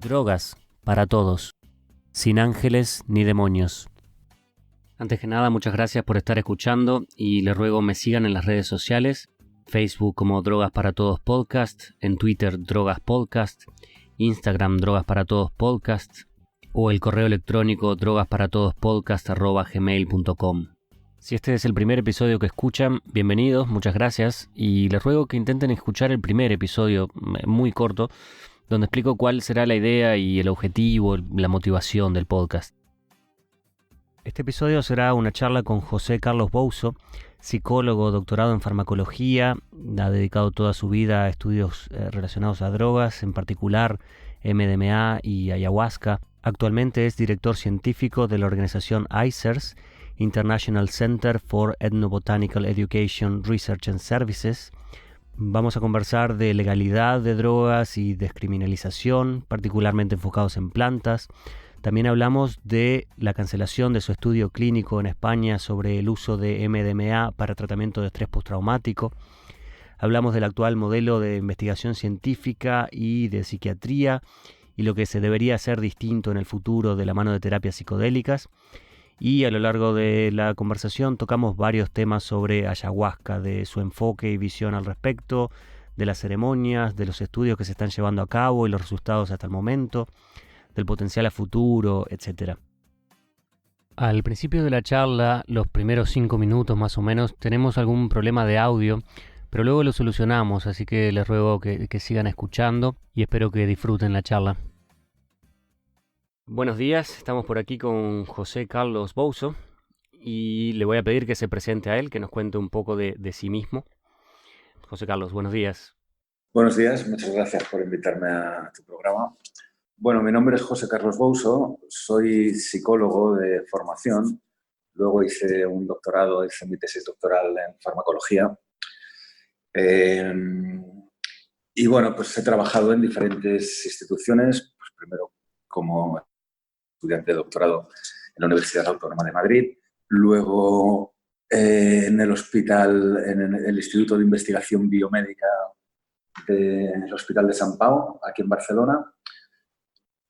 Drogas para todos, sin ángeles ni demonios. Antes que nada, muchas gracias por estar escuchando y les ruego me sigan en las redes sociales, Facebook como Drogas para Todos Podcast, en Twitter Drogas Podcast, Instagram Drogas para Todos Podcast o el correo electrónico drogasparatodospodcast@gmail.com. Si este es el primer episodio que escuchan, bienvenidos, muchas gracias y les ruego que intenten escuchar el primer episodio, muy corto, donde explico cuál será la idea y el objetivo, la motivación del podcast. Este episodio será una charla con José Carlos Bouzo, psicólogo, doctorado en farmacología, ha dedicado toda su vida a estudios relacionados a drogas, en particular MDMA y ayahuasca. Actualmente es director científico de la organización ICERS, International Center for Ethnobotanical Education, Research and Services. Vamos a conversar de legalidad de drogas y descriminalización, particularmente enfocados en plantas. También hablamos de la cancelación de su estudio clínico en España sobre el uso de MDMA para tratamiento de estrés postraumático. Hablamos del actual modelo de investigación científica y de psiquiatría y lo que se debería hacer distinto en el futuro de la mano de terapias psicodélicas. Y a lo largo de la conversación tocamos varios temas sobre ayahuasca, de su enfoque y visión al respecto, de las ceremonias, de los estudios que se están llevando a cabo y los resultados hasta el momento, del potencial a futuro, etc. Al principio de la charla, los primeros 5 minutos más o menos, tenemos algún problema de audio, pero luego lo solucionamos, así que les ruego que sigan escuchando y espero que disfruten la charla. Buenos días, estamos por aquí con José Carlos Bouzo y le voy a pedir que se presente a él, que nos cuente un poco de sí mismo. José Carlos, buenos días. Buenos días, muchas gracias por invitarme a tu programa. Bueno, mi nombre es José Carlos Bouzo, soy psicólogo de formación, luego hice un doctorado, hice mi tesis doctoral en farmacología. Y bueno, pues he trabajado en diferentes instituciones, pues primero como estudiante de doctorado en la Universidad Autónoma de Madrid, luego en el hospital, en el Instituto de Investigación Biomédica del Hospital de Sant Pau, aquí en Barcelona,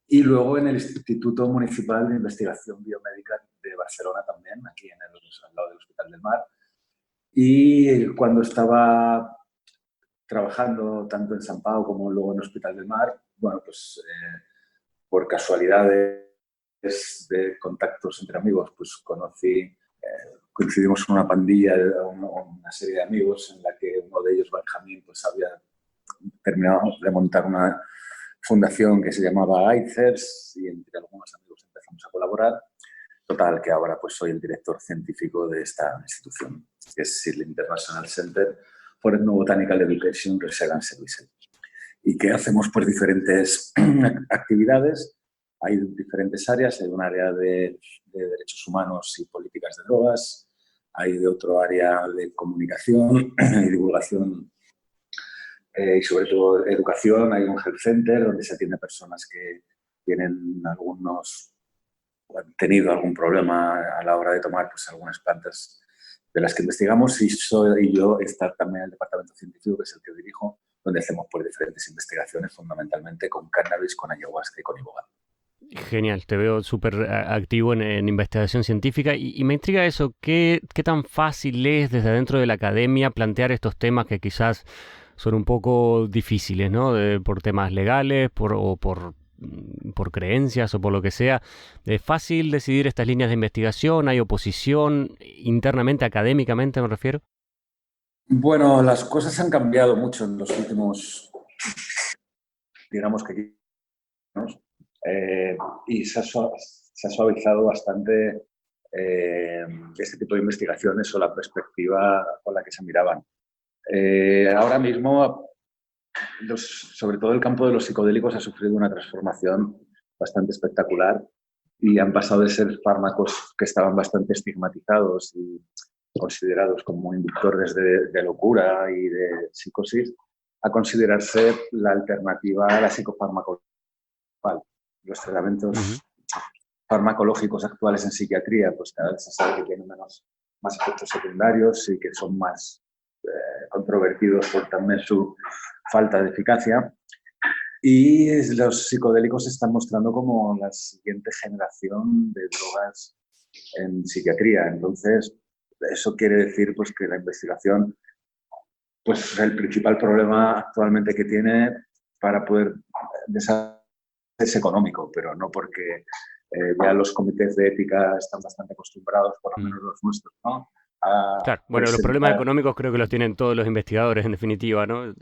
y luego en el Instituto Municipal de Investigación Biomédica de Barcelona también, aquí al lado del Hospital del Mar. Y cuando estaba trabajando tanto en Sant Pau como luego en el Hospital del Mar, bueno, pues por casualidades de contactos entre amigos, pues coincidimos en una pandilla, una serie de amigos en la que uno de ellos, Benjamín, pues había terminado de montar una fundación que se llamaba ICERS y entre algunos amigos empezamos a colaborar. Total, que ahora pues soy el director científico de esta institución, que es el International Center for Ethnobotanical Education, Research and Services. Y que hacemos pues diferentes actividades. Hay diferentes áreas, hay un área de derechos humanos y políticas de drogas, hay de otro área de comunicación y divulgación y sobre todo educación, hay un health center donde se atiende a personas que tienen han tenido algún problema a la hora de tomar pues, algunas plantas de las que investigamos y yo estar también en el departamento científico, que es el que dirijo, donde hacemos pues, diferentes investigaciones fundamentalmente con cannabis, con ayahuasca y con ibogaine. Genial, te veo súper activo en investigación científica y me intriga eso, ¿qué tan fácil es desde dentro de la academia plantear estos temas que quizás son un poco difíciles, ¿no? Por temas legales, por creencias o por lo que sea? ¿Es fácil decidir estas líneas de investigación? ¿Hay oposición internamente, académicamente me refiero? Bueno, las cosas han cambiado mucho en los últimos, digamos que años. Y se ha suavizado bastante este tipo de investigaciones o la perspectiva con la que se miraban. Ahora mismo, sobre todo el campo de los psicodélicos ha sufrido una transformación bastante espectacular y han pasado de ser fármacos que estaban bastante estigmatizados y considerados como inductores de locura y de psicosis a considerarse la alternativa a la psicofarmacología. Los tratamientos farmacológicos actuales en psiquiatría, pues cada vez se sabe que tienen más efectos secundarios y que son más controvertidos por también su falta de eficacia. Y los psicodélicos se están mostrando como la siguiente generación de drogas en psiquiatría. Entonces, eso quiere decir pues, que la investigación, pues el principal problema actualmente que tiene para poder desarrollar es económico, pero no porque ya los comités de ética están bastante acostumbrados, por lo Mm. menos los nuestros, ¿no? A Claro, bueno, los problemas presentar. económicos creo que los tienen todos los investigadores, en definitiva, ¿no?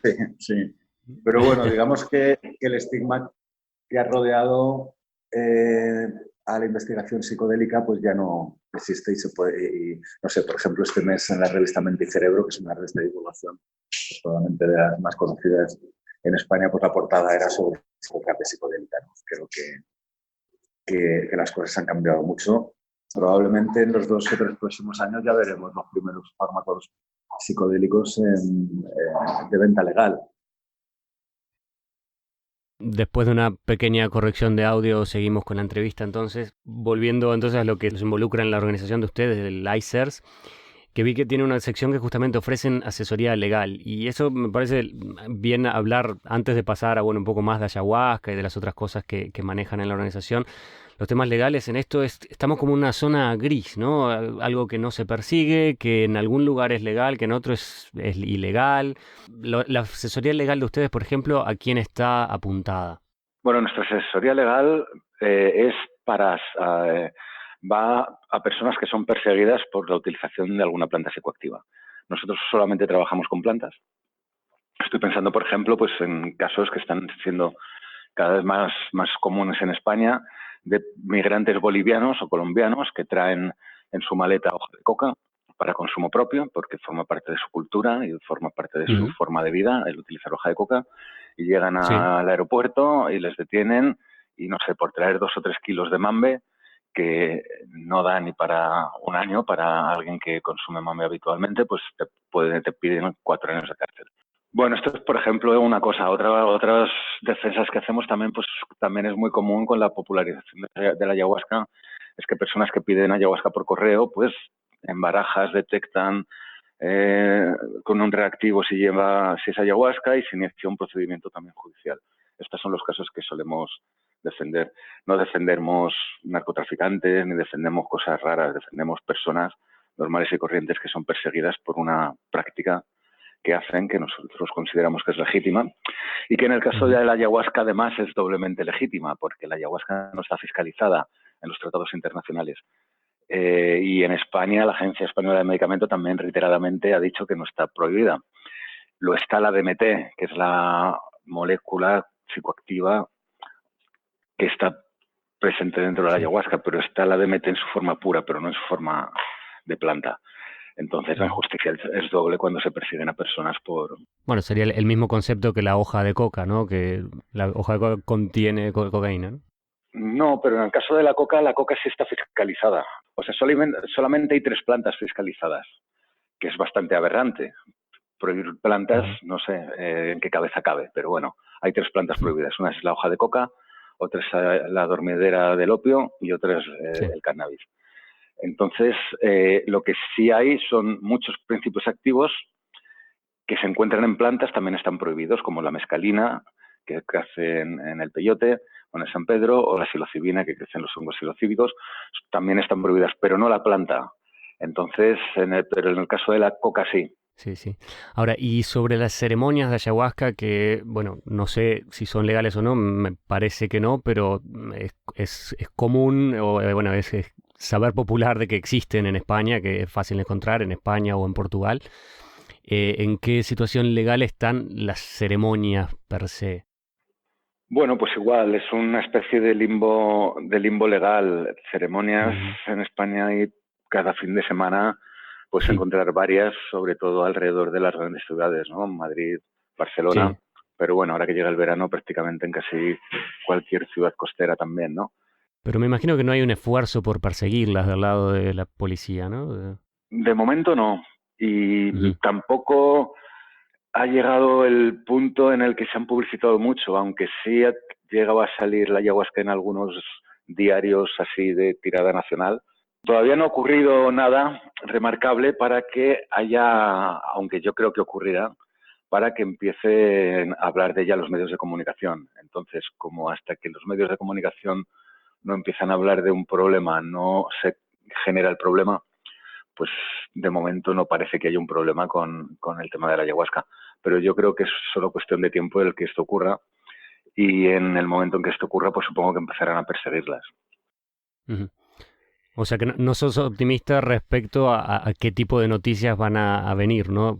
Sí, sí. Pero bueno, digamos que el estigma que ha rodeado eh, a la investigación psicodélica pues ya no existe y se puede, y, no sé, por ejemplo, este mes en la revista Mente y Cerebro, que es una revista de divulgación pues, probablemente de las más conocidas en España, pues la portada era sobre psicoterapia psicodélica, ¿no? Creo que las cosas han cambiado mucho. Probablemente en los 2 o 3 próximos años ya veremos los primeros fármacos psicodélicos de venta legal. Después de una pequeña corrección de audio, seguimos con la entrevista entonces. Volviendo entonces a lo que los involucra en la organización de ustedes, el ICERS, que vi que tiene una sección que justamente ofrecen asesoría legal. Y eso me parece bien hablar antes de pasar a bueno, un poco más de ayahuasca y de las otras cosas que manejan en la organización. Los temas legales en esto estamos como en una zona gris, ¿no? Algo que no se persigue, que en algún lugar es legal, que en otro es ilegal. La asesoría legal de ustedes, por ejemplo, ¿a quién está apuntada? Bueno, nuestra asesoría legal es para va a personas que son perseguidas por la utilización de alguna planta psicoactiva. Nosotros solamente trabajamos con plantas. Estoy pensando, por ejemplo, pues en casos que están siendo cada vez más comunes en España de migrantes bolivianos o colombianos que traen en su maleta hoja de coca para consumo propio, porque forma parte de su cultura y forma parte de su Ujú. forma de vida el utilizar hoja de coca, y llegan Sí. al aeropuerto y les detienen y no sé, por traer 2 o 3 kilos de mambe que no da ni para un año para alguien que consume mambe habitualmente, pues te piden 4 años de cárcel. Bueno, esto es, por ejemplo, una cosa. Otras defensas que hacemos también, pues también es muy común con la popularización de la ayahuasca, es que personas que piden ayahuasca por correo, pues en barajas detectan con un reactivo si es ayahuasca y se inicia un procedimiento también judicial. Estos son los casos que solemos defender. No defendemos narcotraficantes ni defendemos cosas raras, defendemos personas normales y corrientes que son perseguidas por una práctica que hacen, que nosotros consideramos que es legítima, y que en el caso Ujú. de la ayahuasca además es doblemente legítima, porque la ayahuasca no está fiscalizada en los tratados internacionales. Y en España, la Agencia Española de Medicamento también reiteradamente ha dicho que no está prohibida. Lo está la DMT, que es la molécula psicoactiva que está presente dentro de la Sí. ayahuasca, pero está la DMT en su forma pura, pero no en su forma de planta. Entonces la Ujú. injusticia es doble cuando se persiguen a personas por... Bueno, sería el mismo concepto que la hoja de coca, ¿no? Que la hoja de coca contiene cocaína, ¿no? No, pero en el caso de la coca sí está fiscalizada. O sea, solamente hay 3 plantas fiscalizadas, que es bastante aberrante. Prohibir plantas, Ujú. no sé en qué cabeza cabe, pero bueno, hay 3 plantas prohibidas. Una es la hoja de coca, otra es la dormidera del opio y otra es Sí. el cannabis. Entonces, lo que sí hay son muchos principios activos que se encuentran en plantas, también están prohibidos, como la mescalina, que crece en el peyote o en el San Pedro, o la psilocibina, que crece en los hongos psilocíbicos, también están prohibidas, pero no la planta. Entonces, pero en el caso de la coca sí. Sí, sí. Ahora, y sobre las ceremonias de ayahuasca, que, bueno, no sé si son legales o no, me parece que no, pero es común, o bueno, es saber popular de que existen en España, que es fácil de encontrar en España o en Portugal. ¿En qué situación legal están las ceremonias per se? Bueno, pues igual, es una especie de limbo legal. Ceremonias Ujú. en España y cada fin de semana puedes encontrar varias, sobre todo alrededor de las grandes ciudades, ¿no? Madrid, Barcelona, Sí, pero bueno, ahora que llega el verano, prácticamente en casi cualquier ciudad costera también, ¿no? pero me imagino que no hay un esfuerzo por perseguirlas del lado de la policía, ¿no? De momento no. Y Ujú. tampoco ha llegado el punto en el que se han publicitado mucho, aunque sí ha llegado a salir la ayahuasca en algunos diarios así de tirada nacional. Todavía no ha ocurrido nada remarcable para que haya, aunque yo creo que ocurrirá, para que empiecen a hablar de ella los medios de comunicación. Entonces, como hasta que los medios de comunicación no empiezan a hablar de un problema, no se genera el problema, pues de momento no parece que haya un problema con el tema de la ayahuasca. Pero yo creo que es solo cuestión de tiempo el que esto ocurra, y en el momento en que esto ocurra, pues supongo que empezarán a perseguirlas. Ujú. O sea que no sos optimista respecto a qué tipo de noticias van a venir, ¿no?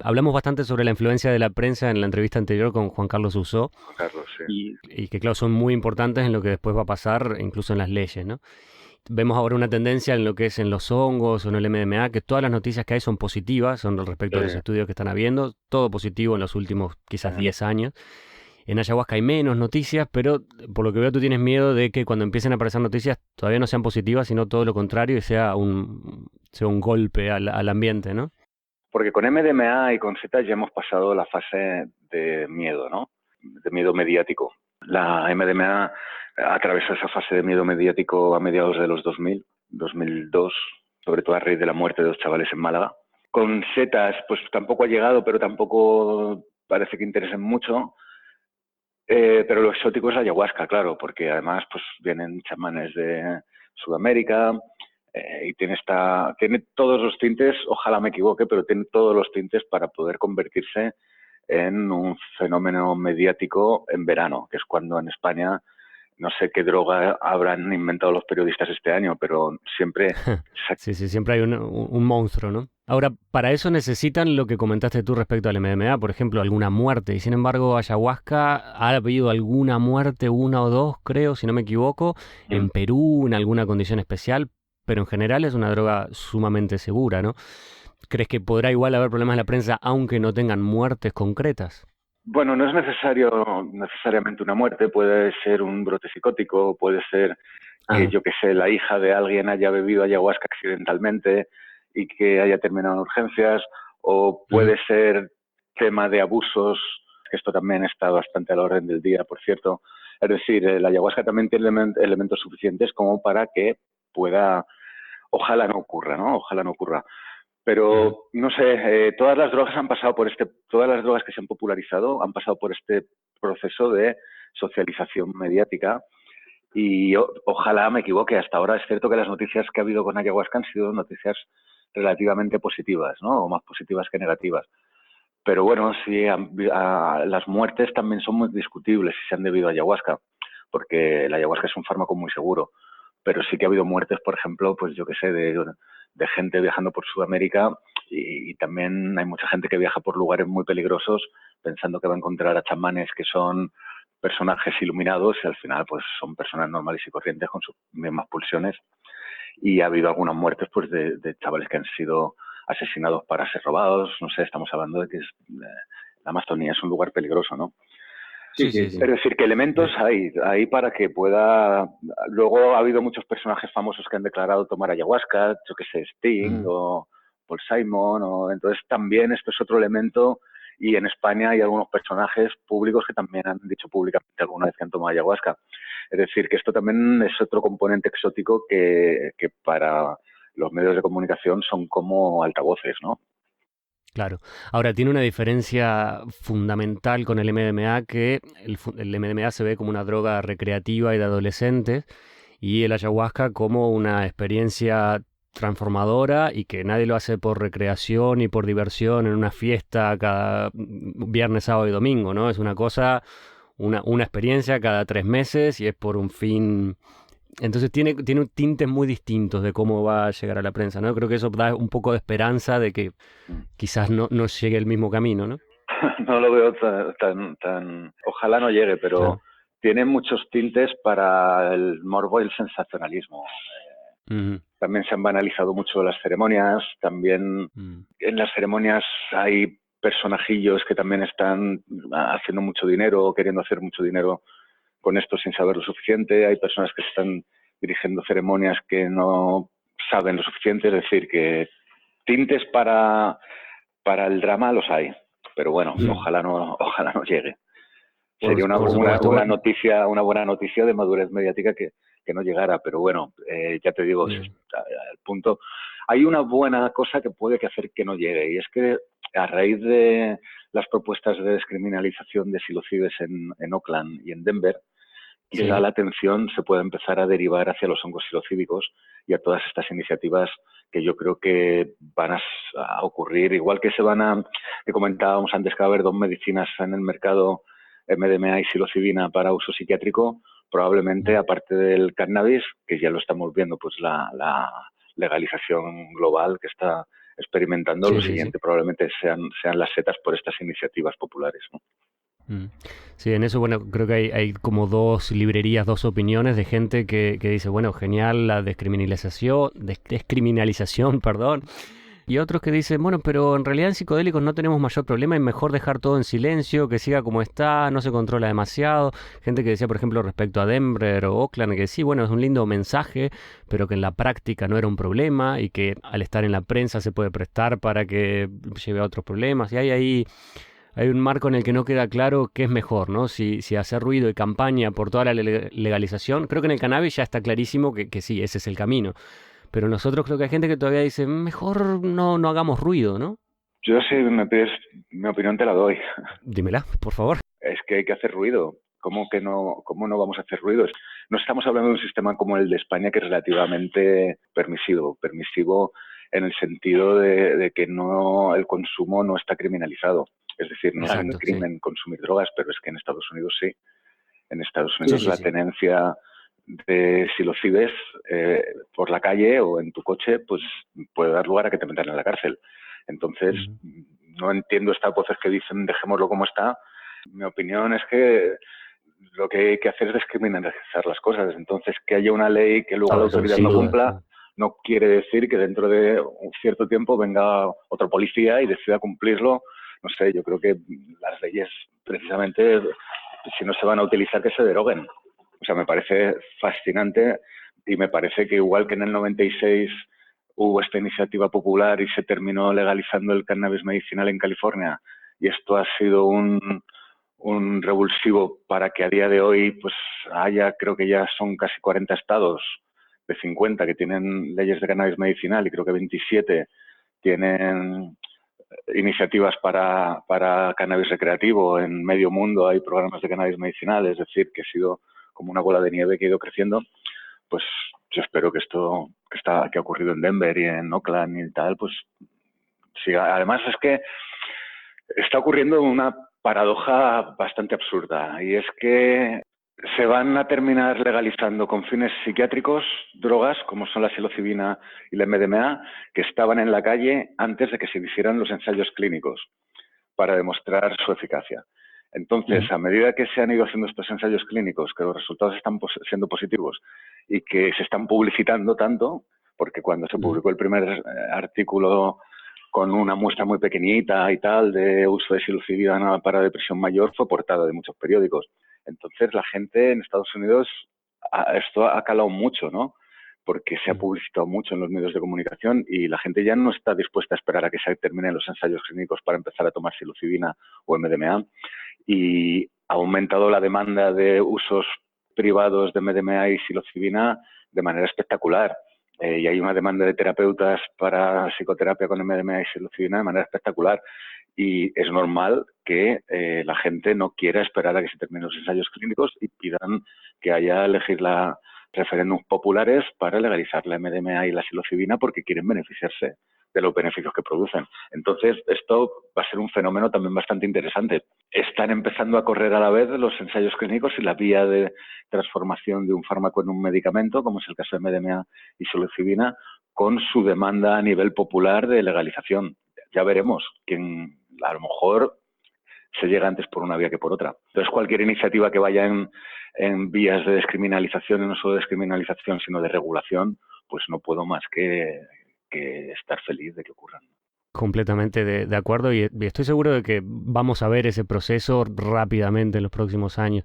Hablamos bastante sobre la influencia de la prensa en la entrevista anterior con Juan Carlos Uso, Juan Carlos, sí. y que, claro, son muy importantes en lo que después va a pasar, incluso en las leyes, ¿no? Vemos ahora una tendencia en lo que es en los hongos o en el MDMA, que todas las noticias que hay son positivas, son respecto a los estudios que están habiendo, todo positivo en los últimos quizás 10 años. En ayahuasca hay menos noticias, pero por lo que veo tú tienes miedo de que cuando empiecen a aparecer noticias todavía no sean positivas, sino todo lo contrario y sea un golpe al ambiente, ¿no? Porque con MDMA y con Z ya hemos pasado la fase de miedo, ¿no? De miedo mediático. La MDMA atravesó esa fase de miedo mediático a mediados de los 2000, 2002, sobre todo a raíz de la muerte de 2 chavales en Málaga. Con setas, pues tampoco ha llegado, pero tampoco parece que interesen mucho. Pero lo exótico es la ayahuasca, claro, porque además pues vienen chamanes de Sudamérica y tiene todos los tintes, ojalá me equivoque, pero tiene todos los tintes para poder convertirse en un fenómeno mediático en verano, que es cuando en España, no sé qué droga habrán inventado los periodistas este año, pero siempre... Sí, siempre hay un monstruo, ¿no? Ahora, para eso necesitan lo que comentaste tú respecto al MDMA, por ejemplo, alguna muerte. Y sin embargo, ayahuasca, ha habido alguna muerte, 1 o 2, creo, si no me equivoco, en Perú, en alguna condición especial, pero en general es una droga sumamente segura, ¿no? ¿Crees que podrá igual haber problemas en la prensa aunque no tengan muertes concretas? Bueno, no es necesariamente una muerte, puede ser un brote psicótico, puede ser que, yo que sé, la hija de alguien haya bebido ayahuasca accidentalmente y que haya terminado en urgencias, o puede ser tema de abusos, que esto también está bastante a la orden del día, por cierto. Es decir, la ayahuasca también tiene elementos suficientes como para que pueda, ojalá no ocurra, ¿no? Ojalá no ocurra. Pero, no sé, todas las drogas todas las drogas que se han popularizado han pasado por este proceso de socialización mediática, y ojalá me equivoque. Hasta ahora es cierto que las noticias que ha habido con ayahuasca han sido noticias relativamente positivas, ¿no? O más positivas que negativas. Pero bueno, sí, las muertes también son muy discutibles si se han debido a ayahuasca, porque la ayahuasca es un fármaco muy seguro. Pero sí que ha habido muertes, por ejemplo, pues yo que sé, de gente viajando por Sudamérica, y también hay mucha gente que viaja por lugares muy peligrosos pensando que va a encontrar a chamanes que son personajes iluminados, y al final pues son personas normales y corrientes con sus mismas pulsiones. Y ha habido algunas muertes pues de chavales que han sido asesinados para ser robados. No sé, estamos hablando de que la Amazonía es un lugar peligroso, ¿no? Sí. Es decir, que elementos hay para que pueda... Luego ha habido muchos personajes famosos que han declarado tomar ayahuasca, yo que sé, Sting o Paul Simon, entonces también esto es otro elemento, y en España hay algunos personajes públicos que también han dicho públicamente alguna vez que han tomado ayahuasca. Es decir, que esto también es otro componente exótico que para los medios de comunicación son como altavoces, ¿no? Claro. Ahora, tiene una diferencia fundamental con el MDMA, que el MDMA se ve como una droga recreativa y de adolescentes, y el ayahuasca como una experiencia transformadora, y que nadie lo hace por recreación y por diversión en una fiesta cada viernes, sábado y domingo, ¿no? Es una cosa, una experiencia cada 3 meses, y es por un fin. Entonces tiene tintes muy distintos de cómo va a llegar a la prensa, ¿no? Creo que eso da un poco de esperanza de que quizás no llegue el mismo camino, ¿no? No lo veo tan... Ojalá no llegue, pero Claro. tiene muchos tintes para el morbo y el sensacionalismo. También se han banalizado mucho las ceremonias, también en las ceremonias hay personajillos que también están haciendo mucho dinero o queriendo hacer mucho dinero con esto sin saber lo suficiente. Hay personas que están dirigiendo ceremonias que no saben lo suficiente, es decir, que tintes para el drama los hay, pero bueno, ojalá no llegue. Sería una buena noticia de madurez mediática que no llegara, pero bueno, ya te digo, al punto. hay una buena cosa que puede que hacer que no llegue, y es que a raíz de las propuestas de descriminalización de psilocibes en Oakland y en Denver, quizá la atención se puede empezar a derivar hacia los hongos psilocíbicos y a todas estas iniciativas que yo creo que van a ocurrir, igual que que comentábamos antes que va a haber 2 medicinas en el mercado, MDMA y psilocibina para uso psiquiátrico, probablemente aparte del cannabis, que ya lo estamos viendo, pues la legalización global que está experimentando, lo siguiente probablemente sean las setas por estas iniciativas populares, ¿no? Sí, en eso, bueno, creo que hay como 2 librerías, 2 opiniones de gente que dice, bueno, genial la descriminalización, perdón. Y otros que dicen, bueno, pero en realidad en psicodélicos no tenemos mayor problema y mejor dejar todo en silencio, que siga como está, no se controla demasiado. Gente que decía, por ejemplo, respecto a Denver o Oakland, que sí, bueno, es un lindo mensaje, pero que en la práctica no era un problema y que al estar en la prensa se puede prestar para que lleve a otros problemas. Y hay un marco en el que no queda claro qué es mejor, ¿no? Si hacer ruido y campaña por toda la legalización. Creo que en el cannabis ya está clarísimo que sí, ese es el camino. Pero nosotros creo que hay gente que todavía dice, mejor no hagamos ruido, ¿no? Yo, si me pides mi opinión, te la doy. Dímela, por favor. Es que hay que hacer ruido. ¿Cómo no vamos a hacer ruido? No estamos hablando de un sistema como el de España, que es relativamente permisivo en el sentido de que el consumo no está criminalizado. Es decir, no es un crimen consumir drogas, pero es que en Estados Unidos sí. En Estados Unidos la tenencia de psilocibes por la calle o en tu coche, pues puede dar lugar a que te metan en la cárcel. Entonces, no entiendo estas voces que dicen dejémoslo como está. Mi opinión es que lo que hay que hacer es descriminalizar las cosas. Entonces, que haya una ley que luego la autoridad no cumpla, no quiere decir que dentro de un cierto tiempo venga otro policía y decida cumplirlo. No sé, yo creo que las leyes, precisamente, si no se van a utilizar, que se deroguen. O sea, me parece fascinante y me parece que igual que en el 96 hubo esta iniciativa popular y se terminó legalizando el cannabis medicinal en California, y esto ha sido un revulsivo para que a día de hoy pues creo que ya son casi 40 estados de 50 que tienen leyes de cannabis medicinal, y creo que 27 tienen iniciativas para cannabis recreativo. En medio mundo hay programas de cannabis medicinal, es decir, que ha sido como una bola de nieve que ha ido creciendo. Pues yo espero que esto que ha ocurrido en Denver y en Oakland y tal, pues siga. Además es que está ocurriendo una paradoja bastante absurda, y es que se van a terminar legalizando con fines psiquiátricos drogas como son la psilocibina y la MDMA, que estaban en la calle antes de que se hicieran los ensayos clínicos para demostrar su eficacia. Entonces, a medida que se han ido haciendo estos ensayos clínicos, que los resultados están siendo positivos y que se están publicitando tanto, porque cuando se publicó el primer artículo con una muestra muy pequeñita y tal de uso de psilocibina para depresión mayor, fue portada de muchos periódicos. Entonces, la gente en Estados Unidos, esto ha calado mucho, ¿no? Porque se ha publicitado mucho en los medios de comunicación y la gente ya no está dispuesta a esperar a que se terminen los ensayos clínicos para empezar a tomar psilocibina o MDMA, y ha aumentado la demanda de usos privados de MDMA y psilocibina de manera espectacular. Y hay una demanda de terapeutas para psicoterapia con MDMA y psilocibina de manera espectacular. Y es normal que la gente no quiera esperar a que se terminen los ensayos clínicos y pidan que haya referéndums populares para legalizar la MDMA y la psilocibina, porque quieren beneficiarse de los beneficios que producen. Entonces, esto va a ser un fenómeno también bastante interesante. Están empezando a correr a la vez los ensayos clínicos y la vía de transformación de un fármaco en un medicamento, como es el caso de MDMA y psilocibina, con su demanda a nivel popular de legalización. Ya veremos quién, a lo mejor se llega antes por una vía que por otra. Entonces, cualquier iniciativa que vaya en vías de descriminalización, y no solo de descriminalización, sino de regulación, pues no puedo más que estar feliz de que ocurran. Completamente de acuerdo, y estoy seguro de que vamos a ver ese proceso rápidamente en los próximos años.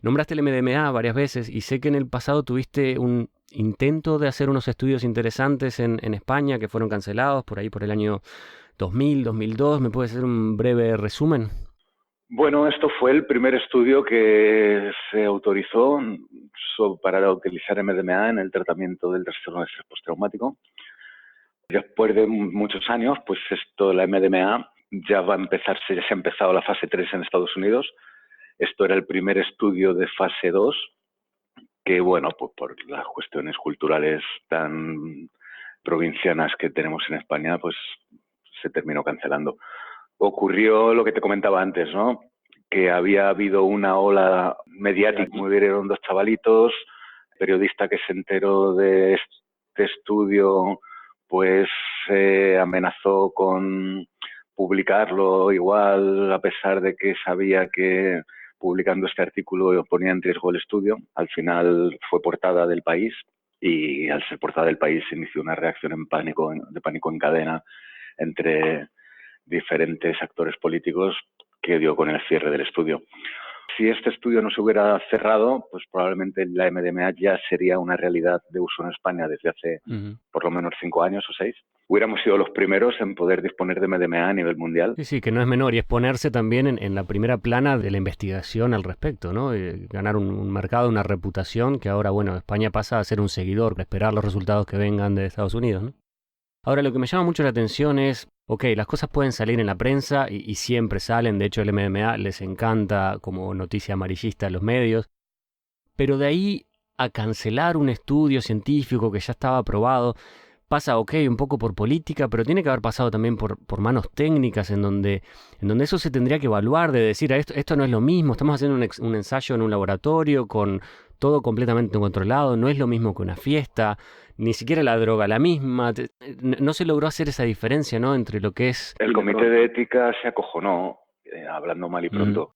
Nombraste el MDMA varias veces y sé que en el pasado tuviste un intento de hacer unos estudios interesantes en España que fueron cancelados por ahí por el año 2000, 2002. ¿Me puedes hacer un breve resumen? Bueno, esto fue el primer estudio que se autorizó para utilizar MDMA en el tratamiento del trastorno de estrés postraumático. Después de muchos años, pues esto, la MDMA, ya va a empezarse, ya se ha empezado la fase 3 en Estados Unidos. Esto era el primer estudio de fase 2, que bueno, pues por las cuestiones culturales tan provincianas que tenemos en España, pues se terminó cancelando. Ocurrió lo que te comentaba antes, ¿no? Que había habido una ola mediática, murieron 2 chavalitos, el periodista que se enteró de este estudio pues amenazó con publicarlo igual, a pesar de que sabía que publicando este artículo ponía en riesgo el estudio. Al final fue portada del País y al ser portada del País se inició una reacción de pánico en cadena entre diferentes actores políticos que dio con el cierre del estudio. Si este estudio no se hubiera cerrado, pues probablemente la MDMA ya sería una realidad de uso en España desde hace por lo menos 5 años o 6. Hubiéramos sido los primeros en poder disponer de MDMA a nivel mundial. Sí, que no es menor, y es ponerse también en la primera plana de la investigación al respecto, ¿no? Ganar un mercado, una reputación, que ahora, bueno, España pasa a ser un seguidor, esperar los resultados que vengan de Estados Unidos, ¿no? Ahora, lo que me llama mucho la atención es, ok, las cosas pueden salir en la prensa y siempre salen, de hecho el MDMA les encanta como noticia amarillista en los medios, pero de ahí a cancelar un estudio científico que ya estaba aprobado, pasa, ok, un poco por política, pero tiene que haber pasado también por manos técnicas en donde eso se tendría que evaluar, de decir, esto no es lo mismo, estamos haciendo un ensayo en un laboratorio con todo completamente controlado, no es lo mismo que una fiesta, ni siquiera la droga la misma, no se logró hacer esa diferencia, ¿no?, entre lo que es... El comité de ética se acojonó, hablando mal y pronto.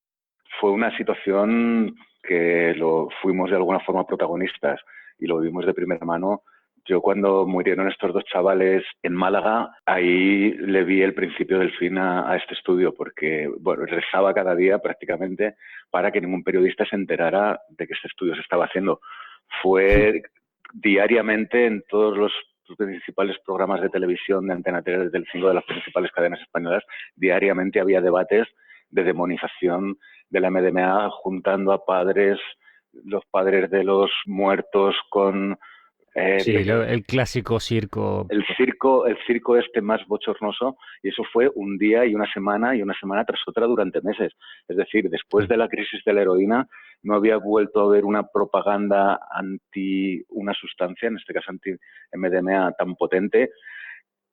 Fue una situación que lo fuimos de alguna forma protagonistas y lo vimos de primera mano. Yo cuando murieron estos 2 chavales en Málaga, ahí le vi el principio del fin a este estudio, porque bueno, rezaba cada día prácticamente para que ningún periodista se enterara de que este estudio se estaba haciendo. Fue diariamente en todos los principales programas de televisión de Antena 3 desde el 5 de las principales cadenas españolas, diariamente había debates de demonización de la MDMA, juntando a padres, los padres de los muertos con... sí, el clásico circo. El circo este más bochornoso, y eso fue un día y una semana tras otra durante meses. Es decir, después de la crisis de la heroína no había vuelto a haber una propaganda anti una sustancia, en este caso anti MDMA, tan potente,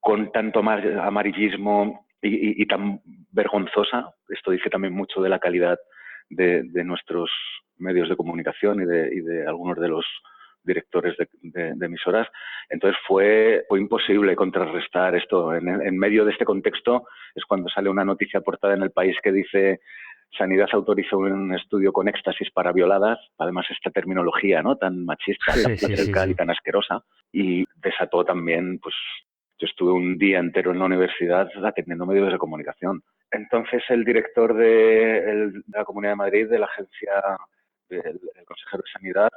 con tanto amarillismo y tan vergonzosa. Esto dice también mucho de la calidad de nuestros medios de comunicación y de algunos de los directores de emisoras. Entonces fue imposible contrarrestar esto. En medio de este contexto es cuando sale una noticia portada en El País que dice: Sanidad autorizó un estudio con éxtasis para violadas. Además, esta terminología, ¿no?, tan machista, patriarcal y tan asquerosa. Y desató también, pues, yo estuve un día entero en la universidad atendiendo medios de comunicación. Entonces, el director de la Comunidad de Madrid, de la agencia del consejero de Sanidad,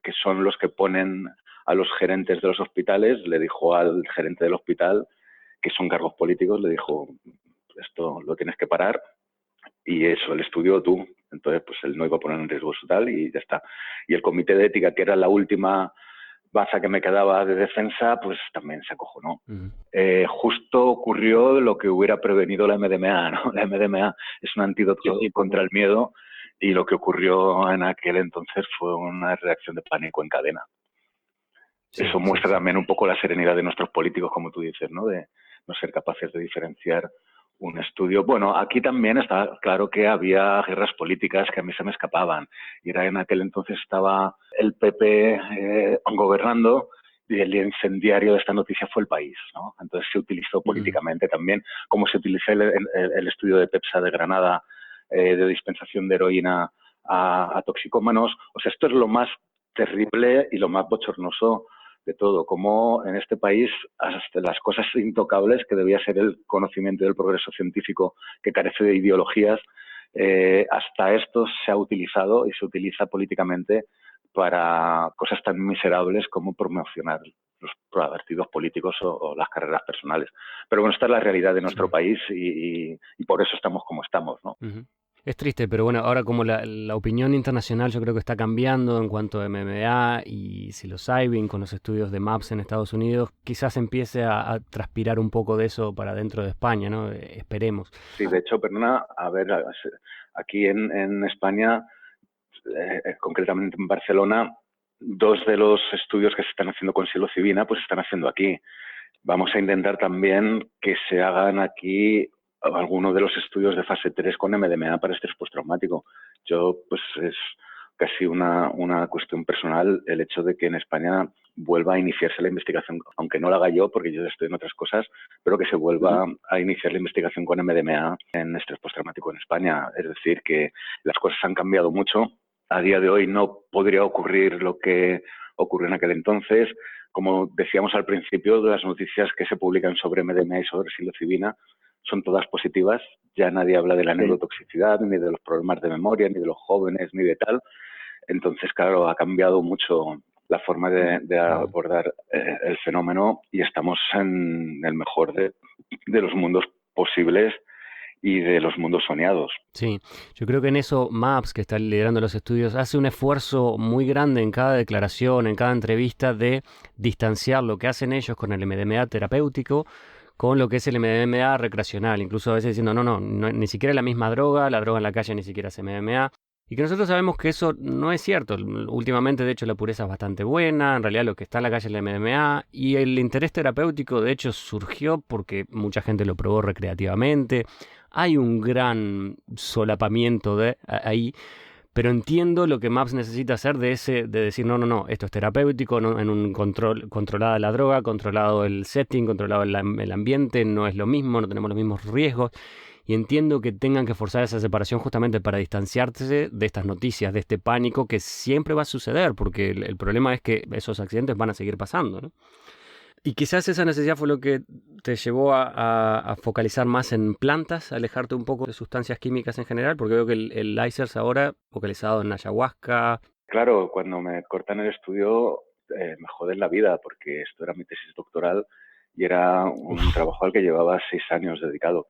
que son los que ponen a los gerentes de los hospitales, le dijo al gerente del hospital, que son cargos políticos, le dijo: esto lo tienes que parar, y eso, el estudio tú. Entonces, pues él no iba a poner en riesgo su tal y ya está. Y el comité de ética, que era la última baza que me quedaba de defensa, pues también se acojonó. Justo ocurrió lo que hubiera prevenido la MDMA, ¿no? La MDMA es un antídoto contra el miedo, y lo que ocurrió en aquel entonces fue una reacción de pánico en cadena. Eso muestra también un poco la serenidad de nuestros políticos, como tú dices, ¿no?, de no ser capaces de diferenciar un estudio. Bueno, aquí también está claro que había guerras políticas que a mí se me escapaban. Y era en aquel entonces estaba el PP gobernando, y el incendiario de esta noticia fue El País, ¿no? Entonces se utilizó políticamente también, como se utilizó el estudio de Pepsa de Granada, de dispensación de heroína a toxicómanos. O sea, esto es lo más terrible y lo más bochornoso de todo, como en este país hasta las cosas intocables que debía ser el conocimiento y el progreso científico, que carece de ideologías, hasta esto se ha utilizado y se utiliza políticamente para cosas tan miserables como promocionar los partidos políticos o las carreras personales. Pero bueno, esta es la realidad de nuestro país y por eso estamos como estamos, ¿no? Es triste, pero bueno, ahora como la opinión internacional yo creo que está cambiando en cuanto a MMA y psilocybin con los estudios de MAPS en Estados Unidos, quizás empiece a transpirar un poco de eso para dentro de España, ¿no? Esperemos. Sí, de hecho, perdona, a ver, aquí en España, concretamente en Barcelona, 2 de los estudios que se están haciendo con psilocibina, pues se están haciendo aquí. Vamos a intentar también que se hagan aquí algunos de los estudios de fase 3 con MDMA para estrés postraumático. Yo, pues es casi una cuestión personal el hecho de que en España vuelva a iniciarse la investigación, aunque no la haga yo porque yo estoy en otras cosas, pero que se vuelva a iniciar la investigación con MDMA en estrés postraumático en España. Es decir, que las cosas han cambiado mucho. A día de hoy no podría ocurrir lo que ocurrió en aquel entonces. Como decíamos al principio, las noticias que se publican sobre MDMA y sobre psilocibina son todas positivas. Ya nadie habla de la neurotoxicidad, ni de los problemas de memoria, ni de los jóvenes, ni de tal. Entonces, claro, ha cambiado mucho la forma de abordar el fenómeno y estamos en el mejor de los mundos posibles y de los mundos soñados. Sí, yo creo que en eso MAPS, que está liderando los estudios, hace un esfuerzo muy grande en cada declaración, en cada entrevista, de distanciar lo que hacen ellos con el MDMA terapéutico con lo que es el MDMA recreacional, incluso a veces diciendo, no, ni siquiera es la misma droga, la droga en la calle ni siquiera es MDMA, y que nosotros sabemos que eso no es cierto. Últimamente, de hecho, la pureza es bastante buena, en realidad lo que está en la calle es el MDMA, y el interés terapéutico, de hecho, surgió porque mucha gente lo probó recreativamente. Hay un gran solapamiento ahí, pero entiendo lo que MAPS necesita hacer de decir, no, esto es terapéutico, ¿no? En un controlada la droga, controlado el setting, controlado el ambiente, no es lo mismo, no tenemos los mismos riesgos. Y entiendo que tengan que forzar esa separación justamente para distanciarse de estas noticias, de este pánico que siempre va a suceder, porque el problema es que esos accidentes van a seguir pasando, ¿no? Y quizás esa necesidad fue lo que te llevó a focalizar más en plantas, a alejarte un poco de sustancias químicas en general, porque veo que el ICERS ahora focalizado en ayahuasca. Claro, cuando me cortan el estudio me joden la vida, porque esto era mi tesis doctoral y era un trabajo al que llevaba 6 años dedicado.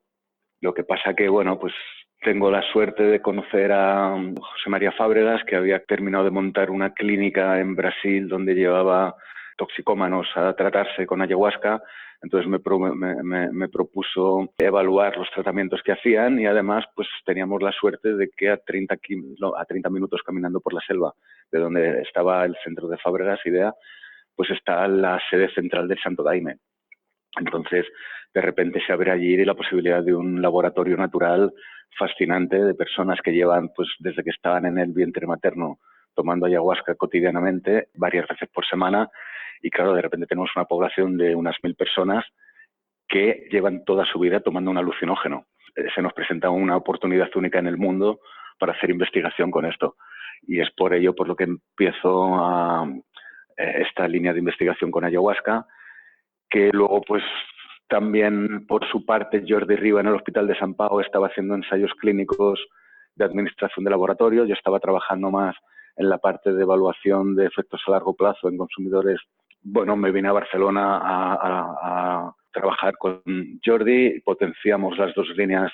Lo que pasa que, bueno, pues tengo la suerte de conocer a José María Fábregas, que había terminado de montar una clínica en Brasil donde llevaba toxicómanos a tratarse con ayahuasca. Entonces me propuso evaluar los tratamientos que hacían y además pues teníamos la suerte de que a 30 minutos caminando por la selva, de donde estaba el centro de Fábregas IDEA, pues está la sede central del Santo Daime. Entonces, de repente se abre allí la posibilidad de un laboratorio natural fascinante de personas que llevan, pues desde que estaban en el vientre materno, tomando ayahuasca cotidianamente, varias veces por semana. Y claro, de repente tenemos una población de unas 1000 personas que llevan toda su vida tomando un alucinógeno. Se nos presenta una oportunidad única en el mundo para hacer investigación con esto. Y es por ello por lo que empiezo esta línea de investigación con ayahuasca, que luego pues también por su parte Jordi Riba en el Hospital de Sant Pau estaba haciendo ensayos clínicos de administración de laboratorio. Yo estaba trabajando más en la parte de evaluación de efectos a largo plazo en consumidores. Bueno, me vine a Barcelona a trabajar con Jordi, potenciamos las 2 líneas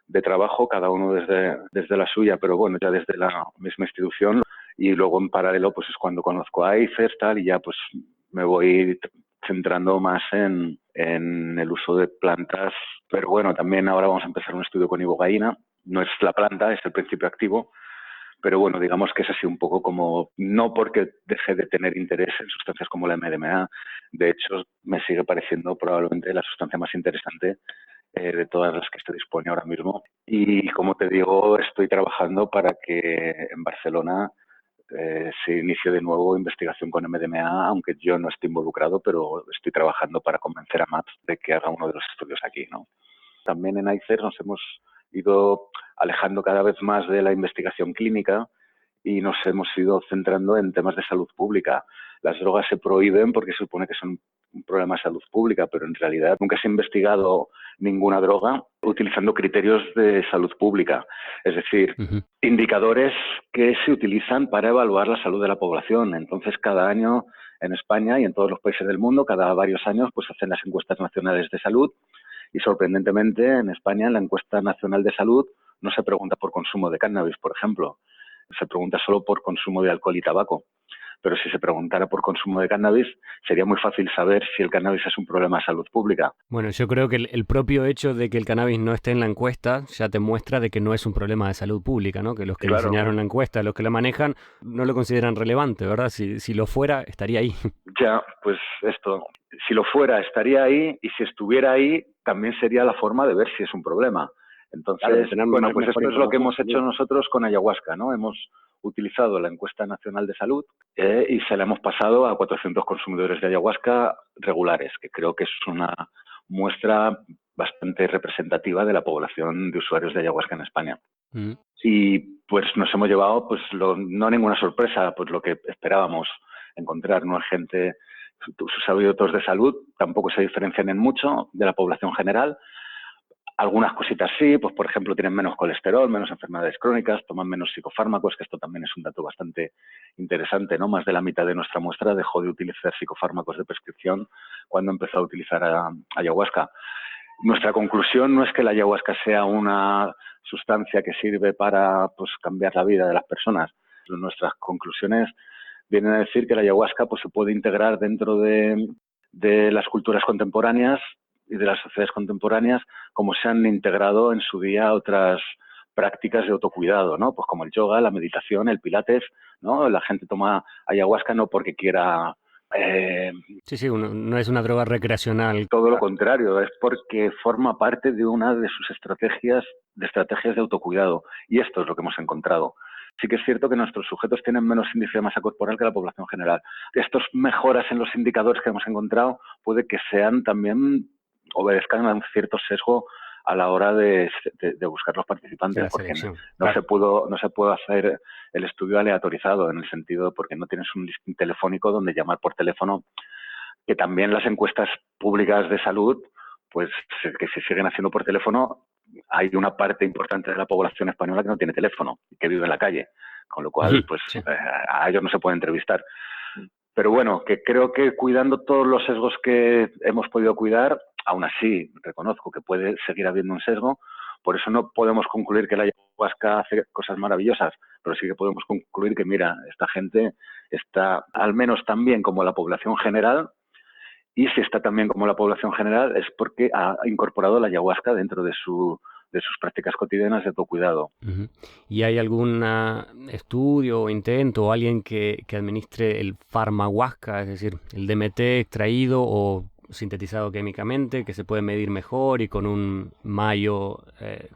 de trabajo, cada uno desde la suya, pero bueno, ya desde la misma institución. Y luego en paralelo pues es cuando conozco a ICERS, tal, y ya pues me voy centrando más en el uso de plantas. Pero bueno, también ahora vamos a empezar un estudio con ibogaína. No es la planta, es el principio activo. Pero bueno, digamos que es así un poco como, no porque deje de tener interés en sustancias como la MDMA, de hecho me sigue pareciendo probablemente la sustancia más interesante de todas las que se dispone ahora mismo. Y como te digo, estoy trabajando para que en Barcelona se inicie de nuevo investigación con MDMA, aunque yo no esté involucrado, pero estoy trabajando para convencer a MAPS de que haga uno de los estudios aquí, ¿no? También en ICER nos hemos ido alejando cada vez más de la investigación clínica y nos hemos ido centrando en temas de salud pública. Las drogas se prohíben porque se supone que son un problema de salud pública, pero en realidad nunca se ha investigado ninguna droga utilizando criterios de salud pública, es decir, indicadores que se utilizan para evaluar la salud de la población. Entonces, cada año en España y en todos los países del mundo, cada varios años, pues hacen las encuestas nacionales de salud. Y sorprendentemente en España, en la encuesta nacional de salud, no se pregunta por consumo de cannabis, por ejemplo. Se pregunta solo por consumo de alcohol y tabaco. Pero si se preguntara por consumo de cannabis, sería muy fácil saber si el cannabis es un problema de salud pública. Bueno, yo creo que el propio hecho de que el cannabis no esté en la encuesta ya te muestra de que no es un problema de salud pública, ¿no? Que los que Claro. diseñaron la encuesta, los que la manejan, no lo consideran relevante, ¿verdad? Si lo fuera, estaría ahí. Ya, pues esto, si lo fuera, estaría ahí, y si estuviera ahí, también sería la forma de ver si es un problema. Entonces, claro, bueno, pues esto es lo que hemos hecho nosotros con ayahuasca, ¿no? Hemos utilizado la encuesta nacional de salud y se la hemos pasado a 400 consumidores de ayahuasca regulares, que creo que es una muestra bastante representativa de la población de usuarios de ayahuasca en España. Mm. Y pues nos hemos llevado, pues no ninguna sorpresa, pues lo que esperábamos encontrar, ¿no? Gente, sus hábitos de salud tampoco se diferencian en mucho de la población general. Algunas cositas sí, pues por ejemplo tienen menos colesterol, menos enfermedades crónicas, toman menos psicofármacos, que esto también es un dato bastante interesante, ¿no? Más de la mitad de nuestra muestra dejó de utilizar psicofármacos de prescripción cuando empezó a utilizar ayahuasca. Nuestra conclusión no es que la ayahuasca sea una sustancia que sirve para, pues, cambiar la vida de las personas. Nuestras conclusiones vienen a decir que la ayahuasca, pues, se puede integrar dentro de las culturas contemporáneas y de las sociedades contemporáneas, como se han integrado en su día otras prácticas de autocuidado, ¿no? Pues como el yoga, la meditación, el pilates, ¿no? La gente toma ayahuasca no porque quiera... Sí, no es una droga recreacional. Todo lo contrario, es porque forma parte de una de sus estrategias de autocuidado. Y esto es lo que hemos encontrado. Sí que es cierto que nuestros sujetos tienen menos índice de masa corporal que la población general. Estas mejoras en los indicadores que hemos encontrado puede que sean también, obedezcan a un cierto sesgo a la hora de buscar los participantes, porque no se pudo hacer el estudio aleatorizado, en el sentido porque no tienes un listín telefónico donde llamar por teléfono, que también las encuestas públicas de salud, pues que se siguen haciendo por teléfono. Hay una parte importante de la población española que no tiene teléfono y que vive en la calle, con lo cual pues sí, a ellos no se puede entrevistar. Pero bueno, que creo que cuidando todos los sesgos que hemos podido cuidar, aún así reconozco que puede seguir habiendo un sesgo. Por eso no podemos concluir que la ayahuasca hace cosas maravillosas, pero sí que podemos concluir que, mira, esta gente está al menos tan bien como la población general. Y si está también como la población general es porque ha incorporado la ayahuasca dentro de sus prácticas cotidianas de autocuidado. Uh-huh. ¿Y hay algún estudio o intento o alguien que administre el farmahuasca, es decir, el DMT extraído o sintetizado químicamente, que se puede medir mejor y con un mayo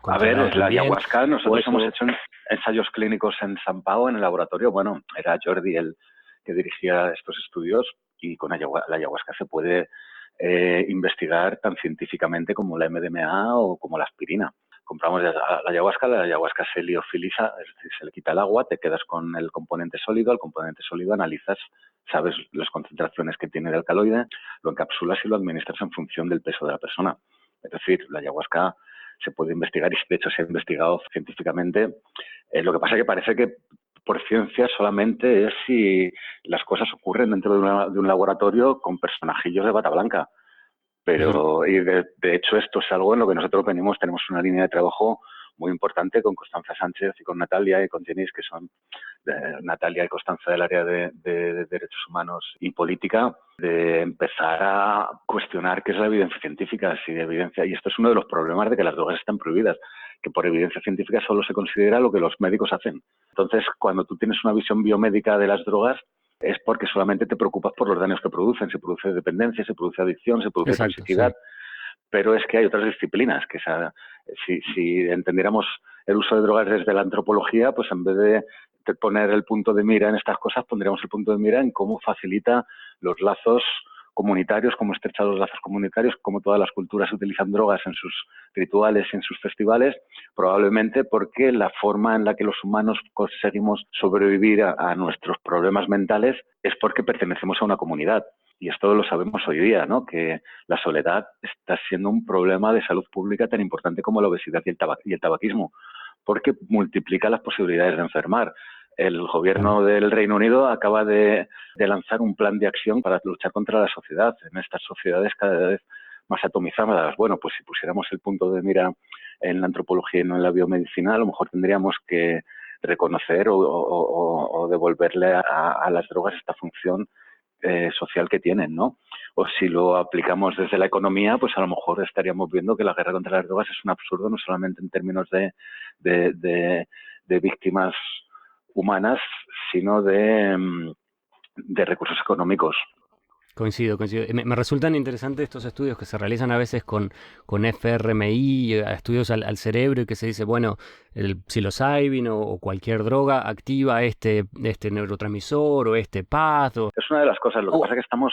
a ver, la ayahuasca, nosotros hemos hecho ensayos clínicos en San Pau, en el laboratorio. Bueno, era Jordi el que dirigía estos estudios, y con la ayahuasca se puede investigar tan científicamente como la MDMA o como la aspirina. Compramos la ayahuasca se liofiliza, es decir, se le quita el agua, te quedas con el componente sólido, analizas, sabes las concentraciones que tiene el alcaloide, lo encapsulas y lo administras en función del peso de la persona. Es decir, la ayahuasca se puede investigar y de hecho se ha investigado científicamente. Lo que pasa es que parece que por ciencia solamente es si las cosas ocurren dentro de un laboratorio con personajillos de bata blanca. Pero y de hecho esto es algo en lo que nosotros tenemos una línea de trabajo muy importante con Constanza Sánchez y con Natalia y con Jenis, que son Natalia y Constanza del área de derechos humanos y política, de empezar a cuestionar qué es la evidencia científica, si de evidencia, y esto es uno de los problemas de que las drogas están prohibidas, que por evidencia científica solo se considera lo que los médicos hacen. Entonces, cuando tú tienes una visión biomédica de las drogas, es porque solamente te preocupas por los daños que producen. Se produce dependencia, se produce adicción, se produce toxicidad. Sí. Pero es que hay otras disciplinas que si entendiéramos el uso de drogas desde la antropología, pues en vez de poner el punto de mira en estas cosas, pondríamos el punto de mira en cómo facilita los lazos comunitarios, cómo estrecha los lazos comunitarios, cómo todas las culturas utilizan drogas en sus rituales y en sus festivales, probablemente porque la forma en la que los humanos conseguimos sobrevivir a nuestros problemas mentales es porque pertenecemos a una comunidad. Y esto lo sabemos hoy día, ¿no? Que la soledad está siendo un problema de salud pública tan importante como la obesidad y el tabaquismo, porque multiplica las posibilidades de enfermar. El gobierno del Reino Unido acaba de lanzar un plan de acción para luchar contra la soledad. En estas sociedades cada vez más atomizadas. Bueno, pues si pusiéramos el punto de mira en la antropología y no en la biomedicina, a lo mejor tendríamos que reconocer o devolverle a las drogas esta función social que tienen, ¿no? O si lo aplicamos desde la economía, pues a lo mejor estaríamos viendo que la guerra contra las drogas es un absurdo, no solamente en términos de víctimas humanas, sino de recursos económicos. Coincido. Me resultan interesantes estos estudios que se realizan a veces con fMRI, estudios al cerebro y que se dice, bueno, el psilocybin o cualquier droga activa este neurotransmisor o este path. Es una de las cosas, lo que pasa es que estamos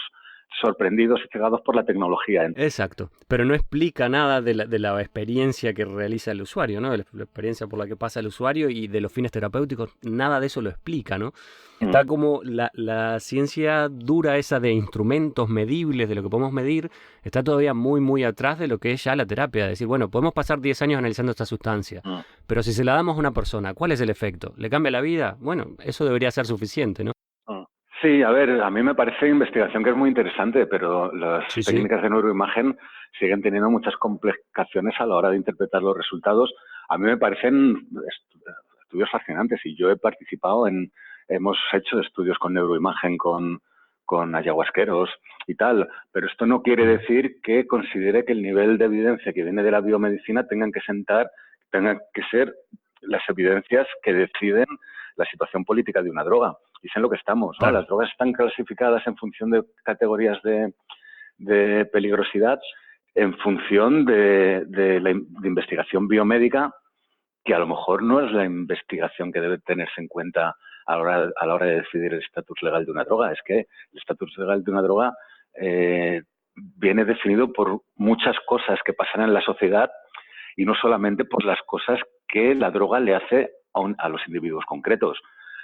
sorprendidos y cegados por la tecnología. Exacto, pero no explica nada de la experiencia que realiza el usuario, ¿no? De la experiencia por la que pasa el usuario y de los fines terapéuticos, nada de eso lo explica, ¿no? Está como la ciencia dura esa de instrumentos medibles, de lo que podemos medir, está todavía muy, muy atrás de lo que es ya la terapia. Es decir, bueno, podemos pasar 10 años analizando esta sustancia, pero si se la damos a una persona, ¿cuál es el efecto? ¿Le cambia la vida? Bueno, eso debería ser suficiente, ¿no? Sí, a ver, a mí me parece investigación que es muy interesante, pero las técnicas de neuroimagen siguen teniendo muchas complicaciones a la hora de interpretar los resultados. A mí me parecen estudios fascinantes y yo he participado hemos hecho estudios con neuroimagen, con ayahuasqueros y tal, pero esto no quiere decir que considere que el nivel de evidencia que viene de la biomedicina tengan que ser las evidencias que deciden la situación política de una droga. Y es en lo que estamos, ¿no? Claro. Las drogas están clasificadas en función de categorías de peligrosidad, en función de investigación biomédica, que a lo mejor no es la investigación que debe tenerse en cuenta a la hora de decidir el estatus legal de una droga. Es que el estatus legal de una droga viene definido por muchas cosas que pasan en la sociedad y no solamente por las cosas que la droga le hace a los individuos concretos.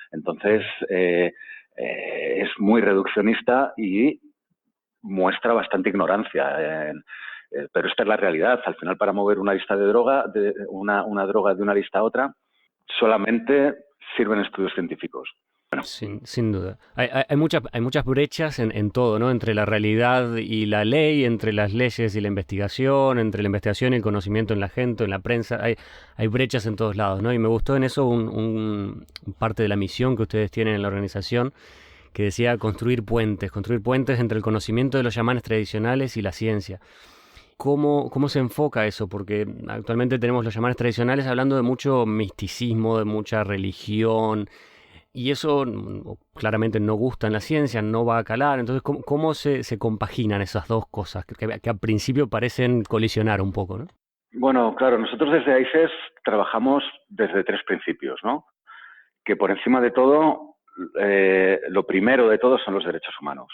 Entonces, es muy reduccionista y muestra bastante ignorancia. Pero esta es la realidad. Al final, para mover una lista de droga, una droga de una lista a otra, solamente sirven estudios científicos. Bueno. Sin duda. Hay muchas brechas en todo, ¿no? Entre la realidad y la ley, entre las leyes y la investigación, entre la investigación y el conocimiento en la gente, en la prensa. Hay brechas en todos lados, ¿no? Y me gustó en eso parte de la misión que ustedes tienen en la organización, que decía construir puentes entre el conocimiento de los chamanes tradicionales y la ciencia. ¿Cómo se enfoca eso? Porque actualmente tenemos los chamanes tradicionales hablando de mucho misticismo, de mucha religión, y eso claramente no gusta en la ciencia, no va a calar. Entonces, ¿cómo se compaginan esas dos cosas que a principio parecen colisionar un poco, ¿no? Bueno, claro, nosotros desde AICES trabajamos desde 3 principios, ¿no? Que por encima de todo, lo primero de todo son los derechos humanos.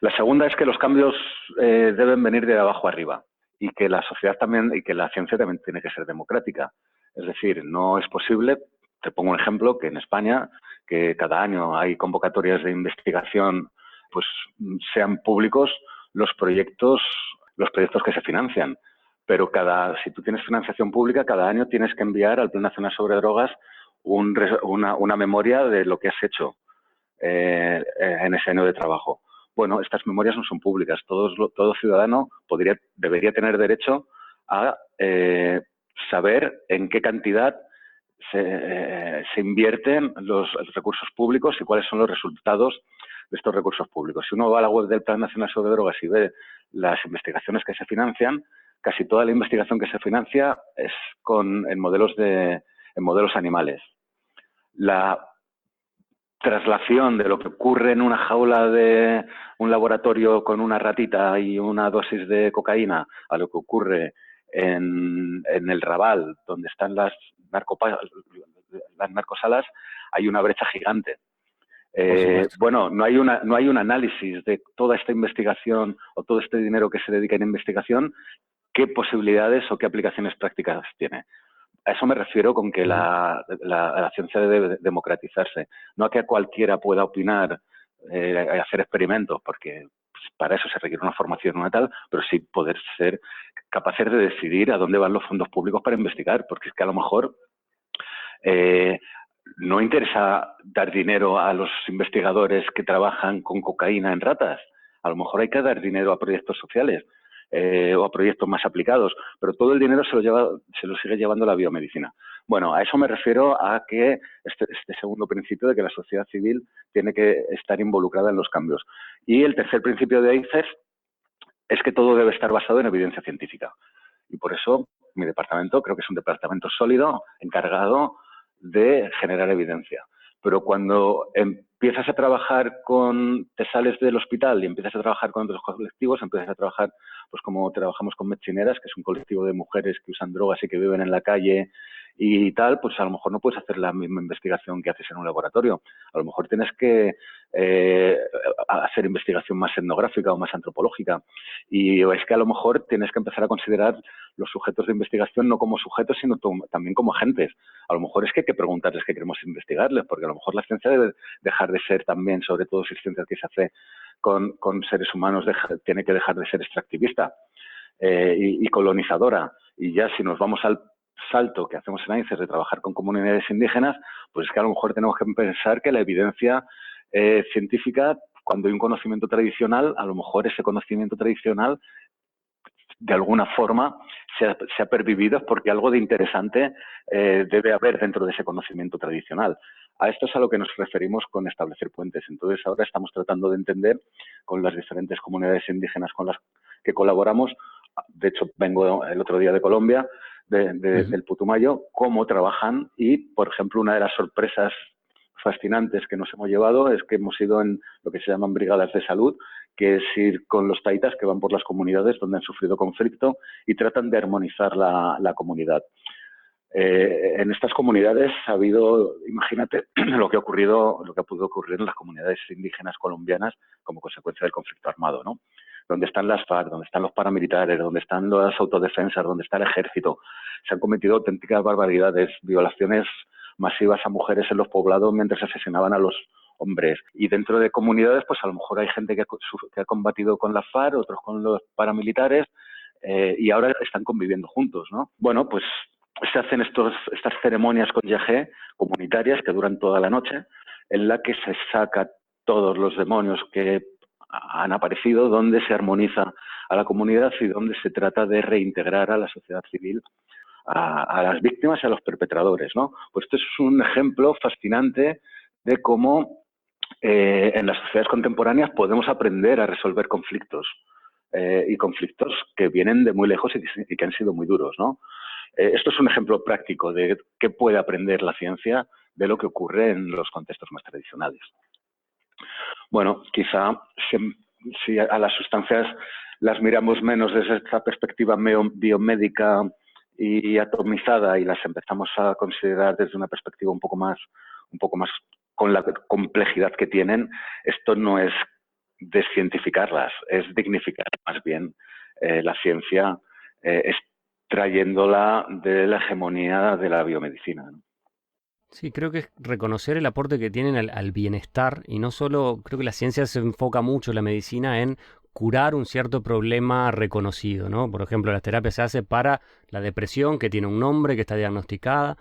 La segunda es que los cambios deben venir de abajo arriba y que la sociedad también y que la ciencia también tiene que ser democrática. Es decir, no es posible, te pongo un ejemplo, que en España, que cada año hay convocatorias de investigación, pues sean públicos los proyectos que se financian. Pero si tú tienes financiación pública, cada año tienes que enviar al Plan Nacional sobre Drogas una memoria de lo que has hecho en ese año de trabajo. Bueno, estas memorias no son públicas. Todo ciudadano debería tener derecho a saber en qué cantidad se invierten los recursos públicos y cuáles son los resultados de estos recursos públicos. Si uno va a la web del Plan Nacional sobre Drogas y ve las investigaciones que se financian, casi toda la investigación que se financia es en modelos animales. La traslación de lo que ocurre en una jaula de un laboratorio con una ratita y una dosis de cocaína a lo que ocurre en el Raval, donde están las narcosalas, hay una brecha gigante. Bueno, no hay un análisis de toda esta investigación o todo este dinero que se dedica en investigación, qué posibilidades o qué aplicaciones prácticas tiene. A eso me refiero con que la ciencia debe democratizarse. No a que cualquiera pueda opinar, hacer experimentos, porque pues, para eso se requiere una formación tal, pero sí poder ser capaces de decidir a dónde van los fondos públicos para investigar, porque es que a lo mejor no interesa dar dinero a los investigadores que trabajan con cocaína en ratas. A lo mejor hay que dar dinero a proyectos sociales. o a proyectos más aplicados, pero todo el dinero se lo sigue llevando la biomedicina. Bueno, a eso me refiero a que este segundo principio de que la sociedad civil tiene que estar involucrada en los cambios. Y el tercer principio de ICES es que todo debe estar basado en evidencia científica. Y por eso mi departamento creo que es un departamento sólido, encargado de generar evidencia. Pero cuando empiezas a trabajar te sales del hospital y empiezas a trabajar con otros colectivos, empiezas a trabajar, pues como trabajamos con Medcineras, que es un colectivo de mujeres que usan drogas y que viven en la calle y tal, pues a lo mejor no puedes hacer la misma investigación que haces en un laboratorio. A lo mejor tienes que hacer investigación más etnográfica o más antropológica. Y es que a lo mejor tienes que empezar a considerar los sujetos de investigación no como sujetos, sino también como agentes. A lo mejor es que hay que preguntarles qué queremos investigarles, porque a lo mejor la ciencia debe dejar de ser también, sobre todo si es ciencia que se hace con seres humanos, tiene que dejar de ser extractivista y colonizadora. Y ya si nos vamos al salto que hacemos en ICES de trabajar con comunidades indígenas, pues es que a lo mejor tenemos que pensar que la evidencia científica, cuando hay un conocimiento tradicional, a lo mejor ese conocimiento tradicional de alguna forma se ha pervivido porque algo de interesante debe haber dentro de ese conocimiento tradicional. A esto es a lo que nos referimos con establecer puentes. Entonces ahora estamos tratando de entender con las diferentes comunidades indígenas con las que colaboramos. De hecho, vengo el otro día de Colombia, del Putumayo, cómo trabajan y, por ejemplo, una de las sorpresas fascinantes que nos hemos llevado es que hemos ido en lo que se llaman brigadas de salud, que es ir con los taitas que van por las comunidades donde han sufrido conflicto y tratan de armonizar la comunidad. En estas comunidades ha habido, imagínate, lo que ha podido ocurrir en las comunidades indígenas colombianas como consecuencia del conflicto armado, ¿no? Donde están las FARC, donde están los paramilitares, donde están las autodefensas, donde está el ejército. Se han cometido auténticas barbaridades, violaciones masivas a mujeres en los poblados mientras asesinaban a los hombres. Y dentro de comunidades, pues a lo mejor hay gente que ha combatido con la FARC, otros con los paramilitares, y ahora están conviviendo juntos, ¿no? Bueno, pues se hacen estas ceremonias con yagé comunitarias que duran toda la noche, en la que se saca todos los demonios que han aparecido, donde se armoniza a la comunidad y donde se trata de reintegrar a la sociedad civil, a las víctimas y a los perpetradores, ¿no? Pues esto es un ejemplo fascinante de cómo en las sociedades contemporáneas podemos aprender a resolver conflictos y conflictos que vienen de muy lejos y que han sido muy duros, ¿no? Esto es un ejemplo práctico de qué puede aprender la ciencia de lo que ocurre en los contextos más tradicionales. Bueno, quizá si a las sustancias las miramos menos desde esta perspectiva biomédica y atomizada y las empezamos a considerar desde una perspectiva un poco más con la complejidad que tienen, esto no es descientificarlas, es dignificar más bien la ciencia, extrayéndola de la hegemonía de la biomedicina, ¿no? Sí, creo que es reconocer el aporte que tienen al bienestar y no solo, creo que la ciencia se enfoca mucho, la medicina, en curar un cierto problema reconocido, ¿no? Por ejemplo, la terapia se hace para la depresión, que tiene un nombre, que está diagnosticada,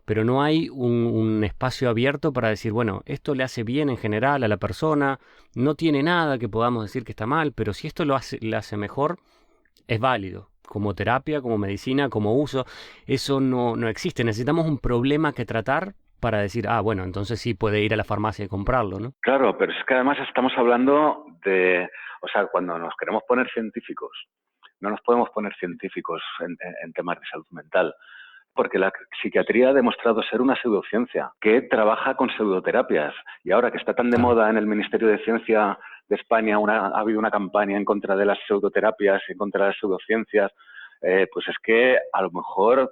pero no hay un espacio abierto para decir, bueno, esto le hace bien en general a la persona, no tiene nada que podamos decir que está mal, pero si esto le hace mejor, es válido. Como terapia, como medicina, como uso, eso no existe. Necesitamos un problema que tratar para decir, bueno, entonces sí puede ir a la farmacia y comprarlo, ¿no? Claro, pero es que además estamos hablando o sea, cuando nos queremos poner científicos, no nos podemos poner científicos en temas de salud mental, porque la psiquiatría ha demostrado ser una pseudociencia que trabaja con pseudoterapias. Y ahora que está tan de moda en el Ministerio de Ciencia de España, ha habido una campaña en contra de las pseudoterapias, en contra de las pseudociencias, pues es que a lo mejor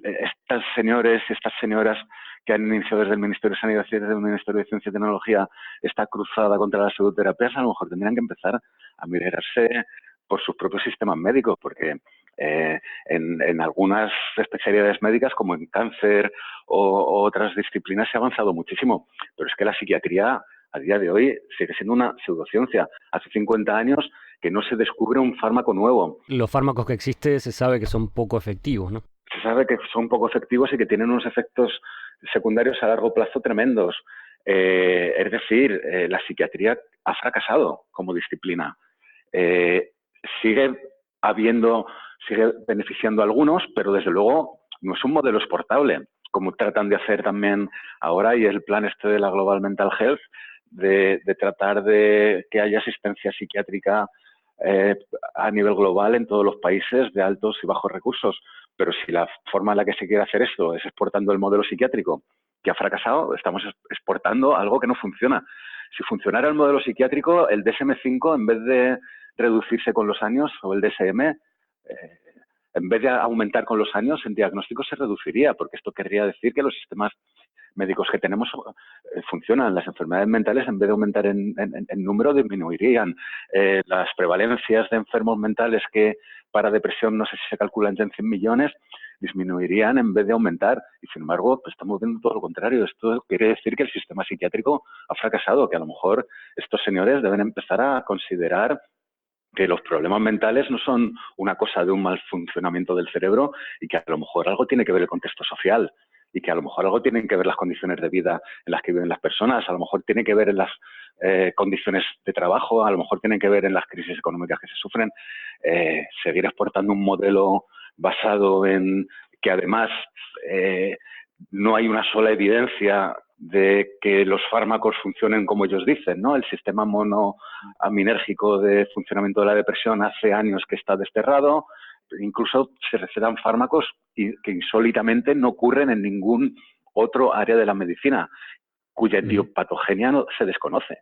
estas señores y estas señoras que han iniciado desde el Ministerio de Sanidad y desde el Ministerio de Ciencia y Tecnología esta cruzada contra las pseudoterapias, a lo mejor tendrían que empezar a mirarse por sus propios sistemas médicos, porque en algunas especialidades médicas, como en cáncer o otras disciplinas, se ha avanzado muchísimo. Pero es que la psiquiatría, a día de hoy, sigue siendo una pseudociencia. Hace 50 años que no se descubre un fármaco nuevo. Los fármacos que existen se sabe que son poco efectivos, ¿no? Se sabe que son poco efectivos y que tienen unos efectos secundarios a largo plazo tremendos. Es decir, la psiquiatría ha fracasado como disciplina. Eh, sigue beneficiando a algunos, pero desde luego no es un modelo exportable, como tratan de hacer también ahora, y el plan este de la Global Mental Health, de tratar de que haya asistencia psiquiátrica a nivel global en todos los países de altos y bajos recursos. Pero si la forma en la que se quiere hacer esto es exportando el modelo psiquiátrico, que ha fracasado, estamos exportando algo que no funciona. Si funcionara el modelo psiquiátrico, el DSM-5, en vez de reducirse con los años, o el DSM, en vez de aumentar con los años, en diagnóstico se reduciría, porque esto querría decir que los sistemas médicos que tenemos funcionan. Las enfermedades mentales, en vez de aumentar en número, disminuirían. Las prevalencias de enfermos mentales que para depresión no sé si se calculan ya en 100 millones, disminuirían en vez de aumentar. Y sin embargo, pues estamos viendo todo lo contrario. Esto quiere decir que el sistema psiquiátrico ha fracasado, que a lo mejor estos señores deben empezar a considerar que los problemas mentales no son una cosa de un mal funcionamiento del cerebro y que a lo mejor algo tiene que ver el contexto social y que a lo mejor algo tienen que ver las condiciones de vida en las que viven las personas, a lo mejor tienen que ver en las condiciones de trabajo, a lo mejor tienen que ver en las crisis económicas que se sufren. Seguir exportando un modelo basado en que además no hay una sola evidencia de que los fármacos funcionen como ellos dicen, ¿no? El sistema monoaminérgico de funcionamiento de la depresión hace años que está desterrado. Incluso se recetan fármacos que insólitamente no ocurren en ningún otro área de la medicina, cuya etiopatogenia no se desconoce.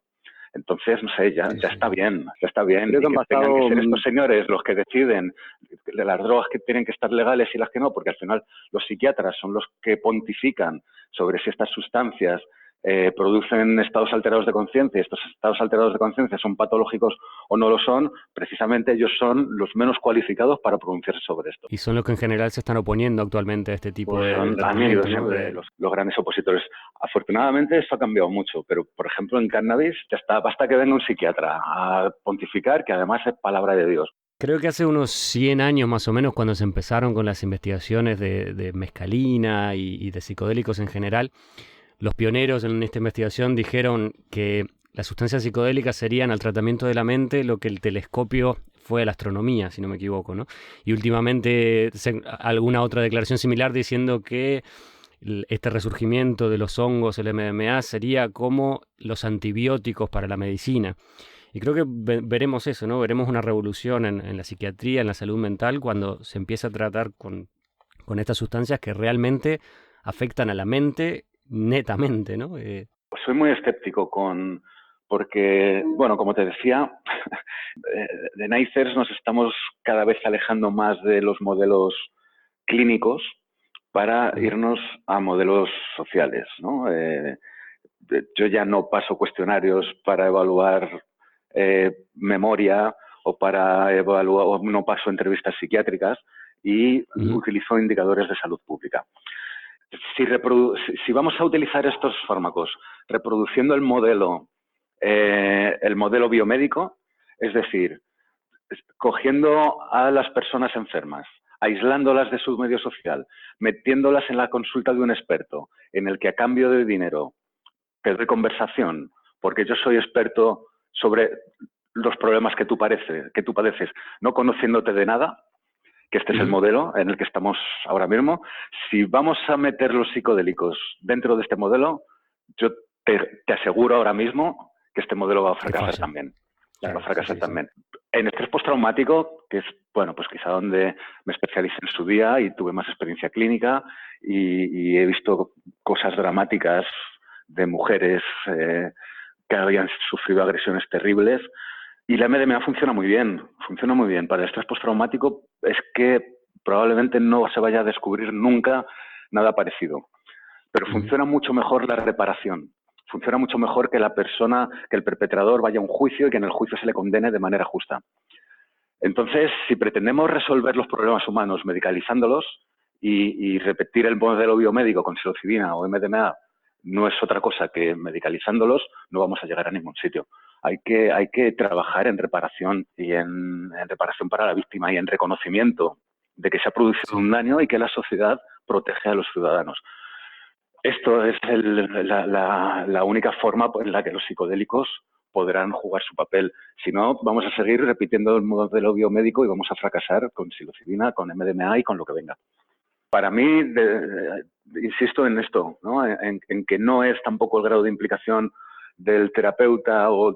Entonces, no sé, ya está bien, ya está bien. Creo que tengan que ser estos señores los que deciden de las drogas que tienen que estar legales y las que no, porque al final los psiquiatras son los que pontifican sobre si estas sustancias producen estados alterados de conciencia, y estos estados alterados de conciencia son patológicos o no lo son. Precisamente ellos son los menos cualificados para pronunciarse sobre esto. Y son los que en general se están oponiendo actualmente a este tipo de han ido siempre los grandes opositores. Afortunadamente esto ha cambiado mucho, pero por ejemplo en cannabis basta que venga un psiquiatra a pontificar, que además es palabra de Dios. Creo que hace unos 100 años más o menos, cuando se empezaron con las investigaciones de mescalina y de psicodélicos en general, los pioneros en esta investigación dijeron que las sustancias psicodélicas serían al tratamiento de la mente lo que el telescopio fue a la astronomía, si no me equivoco, ¿no? Y últimamente alguna otra declaración similar diciendo que este resurgimiento de los hongos, el MDMA, sería como los antibióticos para la medicina. Y creo que veremos eso, ¿no? Veremos una revolución en la psiquiatría, en la salud mental, cuando se empieza a tratar con estas sustancias que realmente afectan a la mente netamente, ¿no? Soy muy escéptico porque, bueno, como te decía, de NICERS nos estamos cada vez alejando más de los modelos clínicos para irnos a modelos sociales, ¿no? Yo ya no paso cuestionarios para evaluar memoria o para evaluar, o no paso entrevistas psiquiátricas y utilizo indicadores de salud pública. Si vamos a utilizar estos fármacos reproduciendo el modelo biomédico, es decir, cogiendo a las personas enfermas, aislándolas de su medio social, metiéndolas en la consulta de un experto, en el que a cambio de dinero te doy conversación, porque yo soy experto sobre los problemas que tú padeces, no conociéndote de nada, que este es el modelo en el que estamos ahora mismo. Si vamos a meter los psicodélicos dentro de este modelo, yo te aseguro ahora mismo que este modelo va a fracasar también. Claro, va a fracasar también. En estrés postraumático, que es, bueno, pues quizá donde me especialicé en su día y tuve más experiencia clínica y he visto cosas dramáticas de mujeres que habían sufrido agresiones terribles. Y la MDMA funciona muy bien. Para el estrés postraumático es que probablemente no se vaya a descubrir nunca nada parecido. Pero funciona mucho mejor la reparación. Funciona mucho mejor que el perpetrador vaya a un juicio y que en el juicio se le condene de manera justa. Entonces, si pretendemos resolver los problemas humanos medicalizándolos y repetir el modelo biomédico con psilocibina o MDMA no es otra cosa que medicalizándolos, no vamos a llegar a ningún sitio. Hay que trabajar en reparación y en reparación para la víctima y en reconocimiento de que se ha producido un daño y que la sociedad protege a los ciudadanos. Esto es la única forma en la que los psicodélicos podrán jugar su papel. Si no, vamos a seguir repitiendo el modelo biomédico y vamos a fracasar con psilocibina, con MDMA y con lo que venga. Para mí, insisto en esto, ¿no? En que no es tampoco el grado de implicación del terapeuta o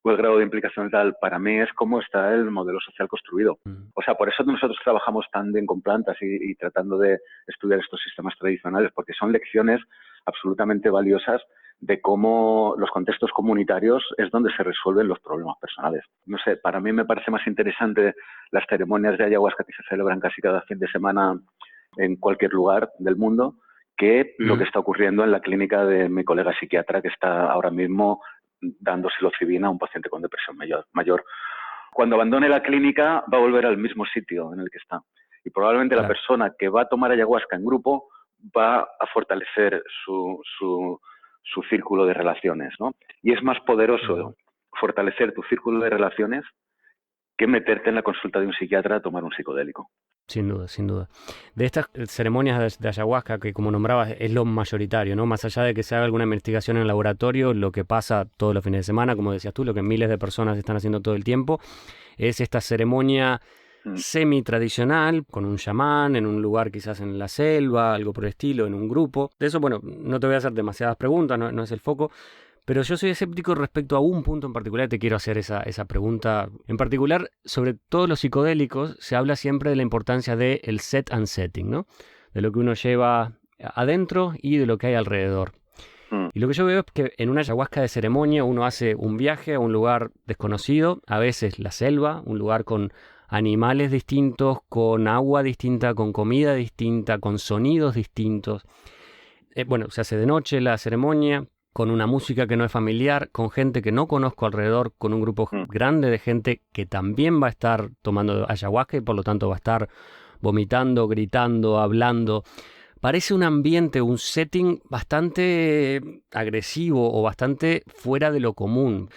el grado de implicación tal. Para mí es cómo está el modelo social construido. O sea, por eso nosotros trabajamos tan bien con plantas y tratando de estudiar estos sistemas tradicionales, porque son lecciones absolutamente valiosas de cómo los contextos comunitarios es donde se resuelven los problemas personales. No sé, para mí me parece más interesante las ceremonias de ayahuasca que se celebran casi cada fin de semana en cualquier lugar del mundo que lo que está ocurriendo en la clínica de mi colega psiquiatra que está ahora mismo dando psilocibina a un paciente con depresión mayor. Cuando abandone la clínica va a volver al mismo sitio en el que está. Y probablemente la persona que va a tomar ayahuasca en grupo va a fortalecer su círculo de relaciones, ¿no? Y es más poderoso fortalecer tu círculo de relaciones que meterte en la consulta de un psiquiatra a tomar un psicodélico. Sin duda, sin duda. De estas ceremonias de ayahuasca, que como nombrabas es lo mayoritario, ¿no? Más allá de que se haga alguna investigación en el laboratorio, lo que pasa todos los fines de semana, como decías tú, lo que miles de personas están haciendo todo el tiempo, es esta ceremonia semi-tradicional, con un chamán, en un lugar quizás en la selva, algo por el estilo, en un grupo. De eso, bueno, no te voy a hacer demasiadas preguntas, no es el foco. Pero yo soy escéptico respecto a un punto en particular, te quiero hacer esa pregunta. En particular, sobre todos los psicodélicos, se habla siempre de la importancia del set and setting, ¿no? De lo que uno lleva adentro y de lo que hay alrededor. Y lo que yo veo es que en una ayahuasca de ceremonia uno hace un viaje a un lugar desconocido, a veces la selva, un lugar con animales distintos, con agua distinta, con comida distinta, con sonidos distintos. Bueno, se hace de noche la ceremonia, con una música que no es familiar, con gente que no conozco alrededor, con un grupo grande de gente que también va a estar tomando ayahuasca y por lo tanto va a estar vomitando, gritando, hablando. Parece un ambiente, un setting bastante agresivo o bastante fuera de lo común.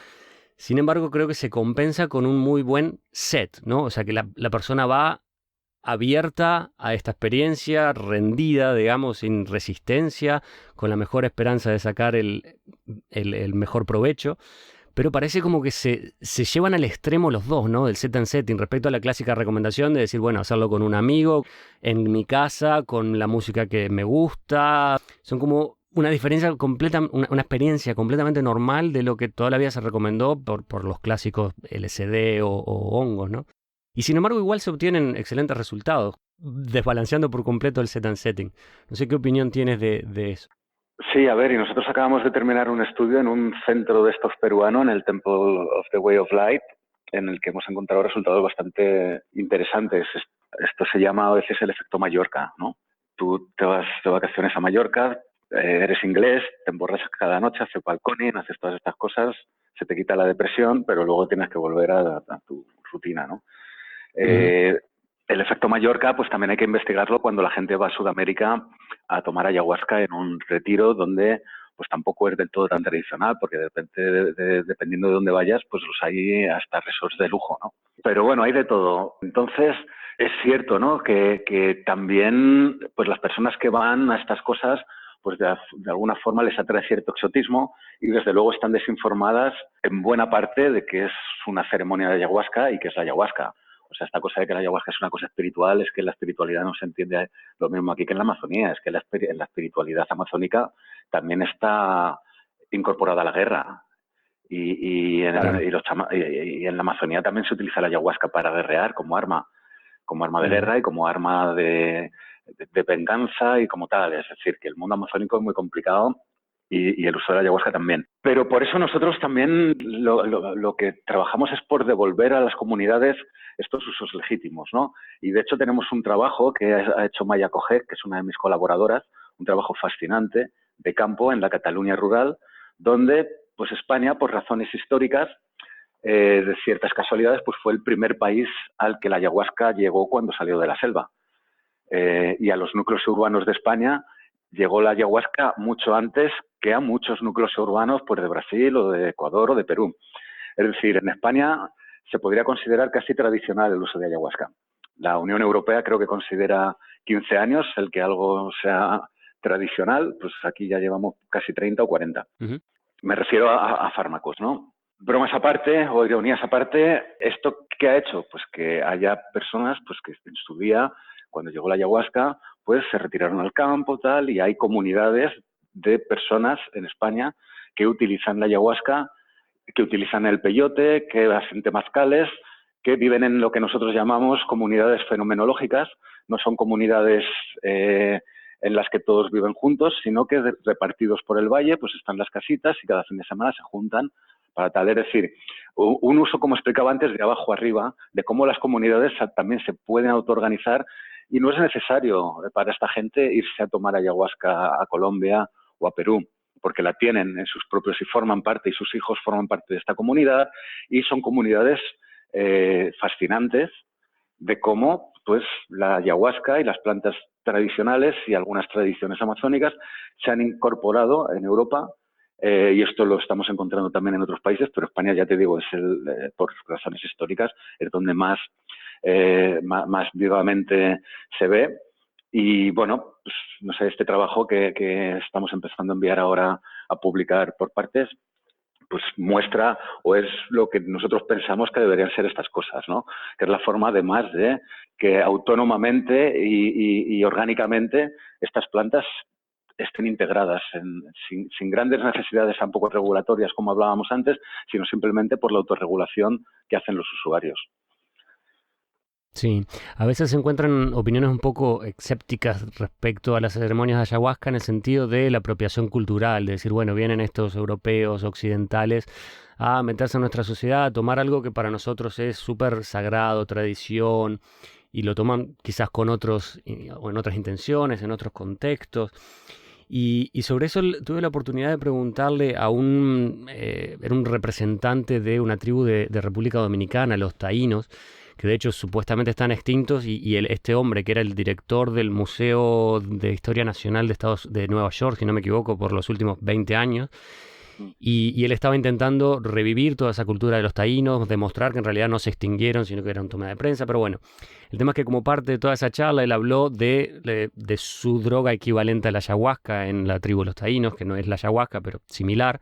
Sin embargo, creo que se compensa con un muy buen set, ¿no? O sea, que la persona va abierta a esta experiencia, rendida, digamos, sin resistencia, con la mejor esperanza de sacar el mejor provecho, pero parece como que se llevan al extremo los dos, ¿no? Del set and setting, respecto a la clásica recomendación de decir, bueno, hacerlo con un amigo, en mi casa, con la música que me gusta. Son como una diferencia completa, una experiencia completamente normal de lo que toda la vida se recomendó por los clásicos LSD o hongos, ¿no? Y sin embargo igual se obtienen excelentes resultados, desbalanceando por completo el set and setting. No sé qué opinión tienes de eso. Sí, a ver, y nosotros acabamos de terminar un estudio en un centro de estos peruano, en el Temple of the Way of Light, en el que hemos encontrado resultados bastante interesantes. Esto se llama a veces el efecto Mallorca, ¿no? Tú te vas de vacaciones a Mallorca, eres inglés, te emborrachas cada noche, haces balconing, haces todas estas cosas, se te quita la depresión, pero luego tienes que volver a tu rutina, ¿no? El efecto Mallorca, pues también hay que investigarlo cuando la gente va a Sudamérica a tomar ayahuasca en un retiro donde pues tampoco es del todo tan tradicional, porque dependiendo de dónde vayas, pues los hay hasta resorts de lujo, ¿no? Pero bueno, hay de todo. Entonces, es cierto, ¿no? Que también pues las personas que van a estas cosas, pues de alguna forma les atrae cierto exotismo y desde luego están desinformadas en buena parte de que es una ceremonia de ayahuasca y que es la ayahuasca. O sea, esta cosa de que la ayahuasca es una cosa espiritual, es que la espiritualidad no se entiende lo mismo aquí que en la Amazonía, es que en la espiritualidad amazónica también está incorporada la guerra. Y en la Amazonía también se utiliza la ayahuasca para guerrear como arma de guerra y como arma de venganza y como tal. Es decir, que el mundo amazónico es muy complicado y el uso de la ayahuasca también. Pero por eso nosotros también lo que trabajamos es por devolver a las comunidades estos usos legítimos, ¿no? Y de hecho tenemos un trabajo que ha hecho Maya Coget, que es una de mis colaboradoras, un trabajo fascinante de campo en la Cataluña rural, donde pues España, por razones históricas, de ciertas casualidades, pues fue el primer país al que la ayahuasca llegó cuando salió de la selva. Y a los núcleos urbanos de España llegó la ayahuasca mucho antes que a muchos núcleos urbanos pues, de Brasil o de Ecuador o de Perú. Es decir, en España se podría considerar casi tradicional el uso de ayahuasca. La Unión Europea creo que considera 15 años el que algo sea tradicional, pues aquí ya llevamos casi 30 o 40. Me refiero a fármacos, ¿no? bromas aparte o ironías aparte, ¿esto qué ha hecho? Pues que haya personas pues que en su día, cuando llegó la ayahuasca, pues se retiraron al campo, tal, y hay comunidades de personas en España que utilizan la ayahuasca, que utilizan el peyote, que hacen temazcales, que viven en lo que nosotros llamamos comunidades fenomenológicas. No son comunidades en las que todos viven juntos, sino que repartidos por el valle, pues están las casitas y cada fin de semana se juntan para tal. Es decir, un uso, como explicaba antes, de abajo arriba, de cómo las comunidades también se pueden autoorganizar y no es necesario para esta gente irse a tomar ayahuasca a Colombia o a Perú, porque la tienen en sus propios y forman parte, y sus hijos forman parte de esta comunidad, y son comunidades fascinantes de cómo pues la ayahuasca y las plantas tradicionales y algunas tradiciones amazónicas se han incorporado en Europa, y esto lo estamos encontrando también en otros países, pero España, ya te digo, es por razones históricas, es donde más vivamente se ve. Y bueno, pues, no sé, este trabajo que estamos empezando a enviar ahora a publicar por partes, pues muestra o es lo que nosotros pensamos que deberían ser estas cosas, ¿no? Que es la forma, además, de que autónomamente y orgánicamente estas plantas estén integradas sin grandes necesidades tampoco regulatorias, como hablábamos antes, sino simplemente por la autorregulación que hacen los usuarios. Sí, a veces se encuentran opiniones un poco escépticas respecto a las ceremonias de ayahuasca en el sentido de la apropiación cultural, de decir, bueno, vienen estos europeos occidentales a meterse en nuestra sociedad, a tomar algo que para nosotros es súper sagrado, tradición, y lo toman quizás con otros, o en otras intenciones, en otros contextos. Y sobre eso tuve la oportunidad de preguntarle era un representante de una tribu de República Dominicana, los taínos, que de hecho supuestamente están extintos, y este hombre que era el director del Museo de Historia Nacional de Nueva York, si no me equivoco, por los últimos 20 años, y él estaba intentando revivir toda esa cultura de los taínos, demostrar que en realidad no se extinguieron, sino que era un toma de prensa, pero bueno, el tema es que como parte de toda esa charla él habló de su droga equivalente a la ayahuasca en la tribu de los taínos, que no es la ayahuasca, pero similar.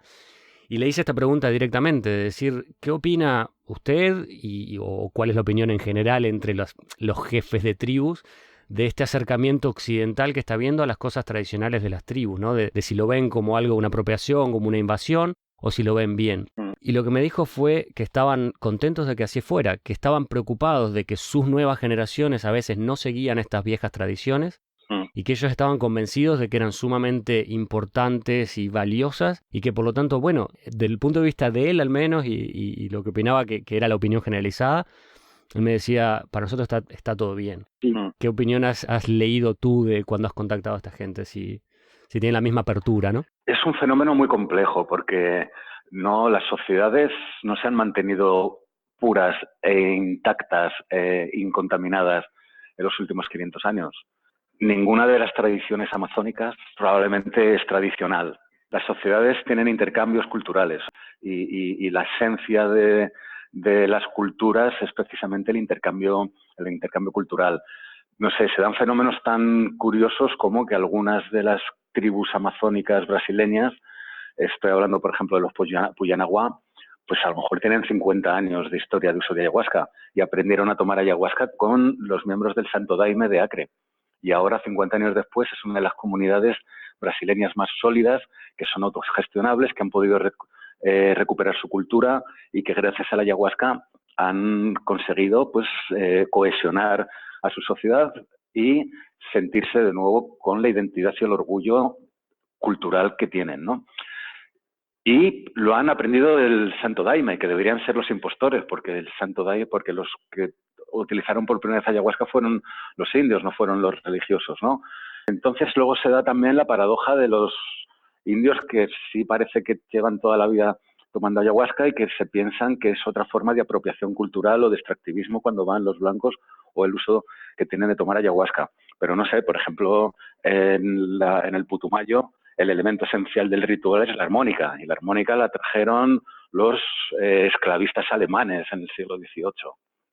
Y le hice esta pregunta directamente, de decir, ¿qué opina usted o cuál es la opinión en general entre los jefes de tribus de este acercamiento occidental que está viendo a las cosas tradicionales de las tribus, ¿no? De si lo ven como algo, una apropiación, como una invasión, o si lo ven bien? Y lo que me dijo fue que estaban contentos de que así fuera, que estaban preocupados de que sus nuevas generaciones a veces no seguían estas viejas tradiciones, y que ellos estaban convencidos de que eran sumamente importantes y valiosas, y que por lo tanto, bueno, del punto de vista de él al menos, y lo que opinaba que era la opinión generalizada, él me decía, para nosotros está todo bien. ¿Qué opinión has leído tú de cuando has contactado a esta gente? Si tienen la misma apertura, ¿no? Es un fenómeno muy complejo porque las sociedades no se han mantenido puras e intactas, incontaminadas en los últimos 500 años. Ninguna de las tradiciones amazónicas probablemente es tradicional. Las sociedades tienen intercambios culturales y la esencia de las culturas es precisamente el intercambio cultural. No sé, se dan fenómenos tan curiosos como que algunas de las tribus amazónicas brasileñas, estoy hablando por ejemplo de los Puyanaguá, pues a lo mejor tienen 50 años de historia de uso de ayahuasca y aprendieron a tomar ayahuasca con los miembros del Santo Daime de Acre. Y ahora, 50 años después, es una de las comunidades brasileñas más sólidas, que son autogestionables, que han podido recuperar su cultura y que gracias a la ayahuasca han conseguido pues cohesionar a su sociedad y sentirse de nuevo con la identidad y el orgullo cultural que tienen, ¿no? Y lo han aprendido del Santo Daime, que deberían ser los impostores, porque los que utilizaron por primera vez ayahuasca fueron los indios, no fueron los religiosos, ¿no? Entonces luego se da también la paradoja de los indios que sí parece que llevan toda la vida tomando ayahuasca y que se piensan que es otra forma de apropiación cultural o de extractivismo cuando van los blancos, o el uso que tienen de tomar ayahuasca. Pero no sé, por ejemplo, en el Putumayo el elemento esencial del ritual es la armónica, y la armónica la trajeron los esclavistas alemanes en el siglo XVIII,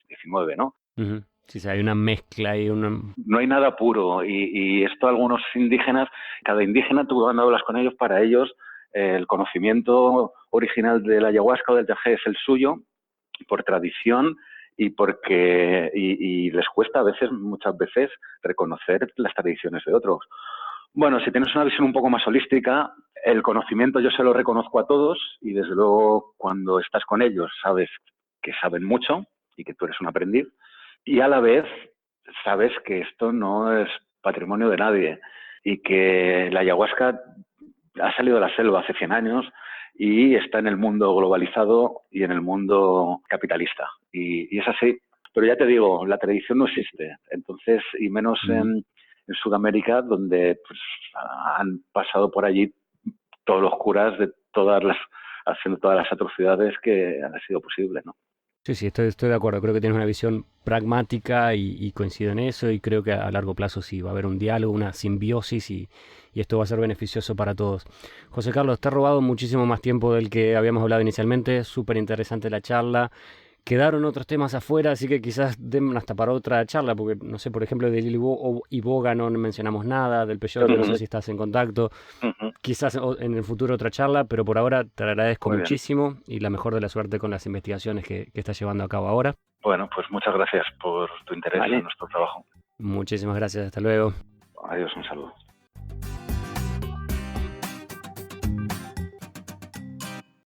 XIX, ¿no? Uh-huh. Sí, hay una mezcla y No hay nada puro, y esto algunos indígenas, cada indígena, tú cuando hablas con ellos, para ellos el conocimiento original de la ayahuasca o del yagé es el suyo, por tradición y porque y les cuesta muchas veces reconocer las tradiciones de otros. Bueno, si tienes una visión un poco más holística, el conocimiento yo se lo reconozco a todos y desde luego cuando estás con ellos sabes que saben mucho y que tú eres un aprendiz y a la vez sabes que esto no es patrimonio de nadie y que la ayahuasca ha salido de la selva hace 100 años y está en el mundo globalizado y en el mundo capitalista. Y es así. Pero ya te digo, la tradición no existe. Entonces, y menos en Sudamérica, donde pues, han pasado por allí todos los curas de haciendo todas las atrocidades que han sido posibles, ¿no? Sí, estoy de acuerdo. Creo que tienes una visión pragmática y coincido en eso y creo que a largo plazo sí va a haber un diálogo, una simbiosis y esto va a ser beneficioso para todos. José Carlos, te he robado muchísimo más tiempo del que habíamos hablado inicialmente. Súper interesante la charla. Quedaron otros temas afuera, así que quizás den hasta para otra charla, porque no sé, por ejemplo, de Lili Iboga no mencionamos nada, del peyote, no sé si estás en contacto. Quizás en el futuro otra charla, pero por ahora te agradezco muchísimo y la mejor de la suerte con las investigaciones que estás llevando a cabo ahora. Bueno, pues muchas gracias por tu interés en nuestro trabajo. Muchísimas gracias, hasta luego. Adiós, un saludo.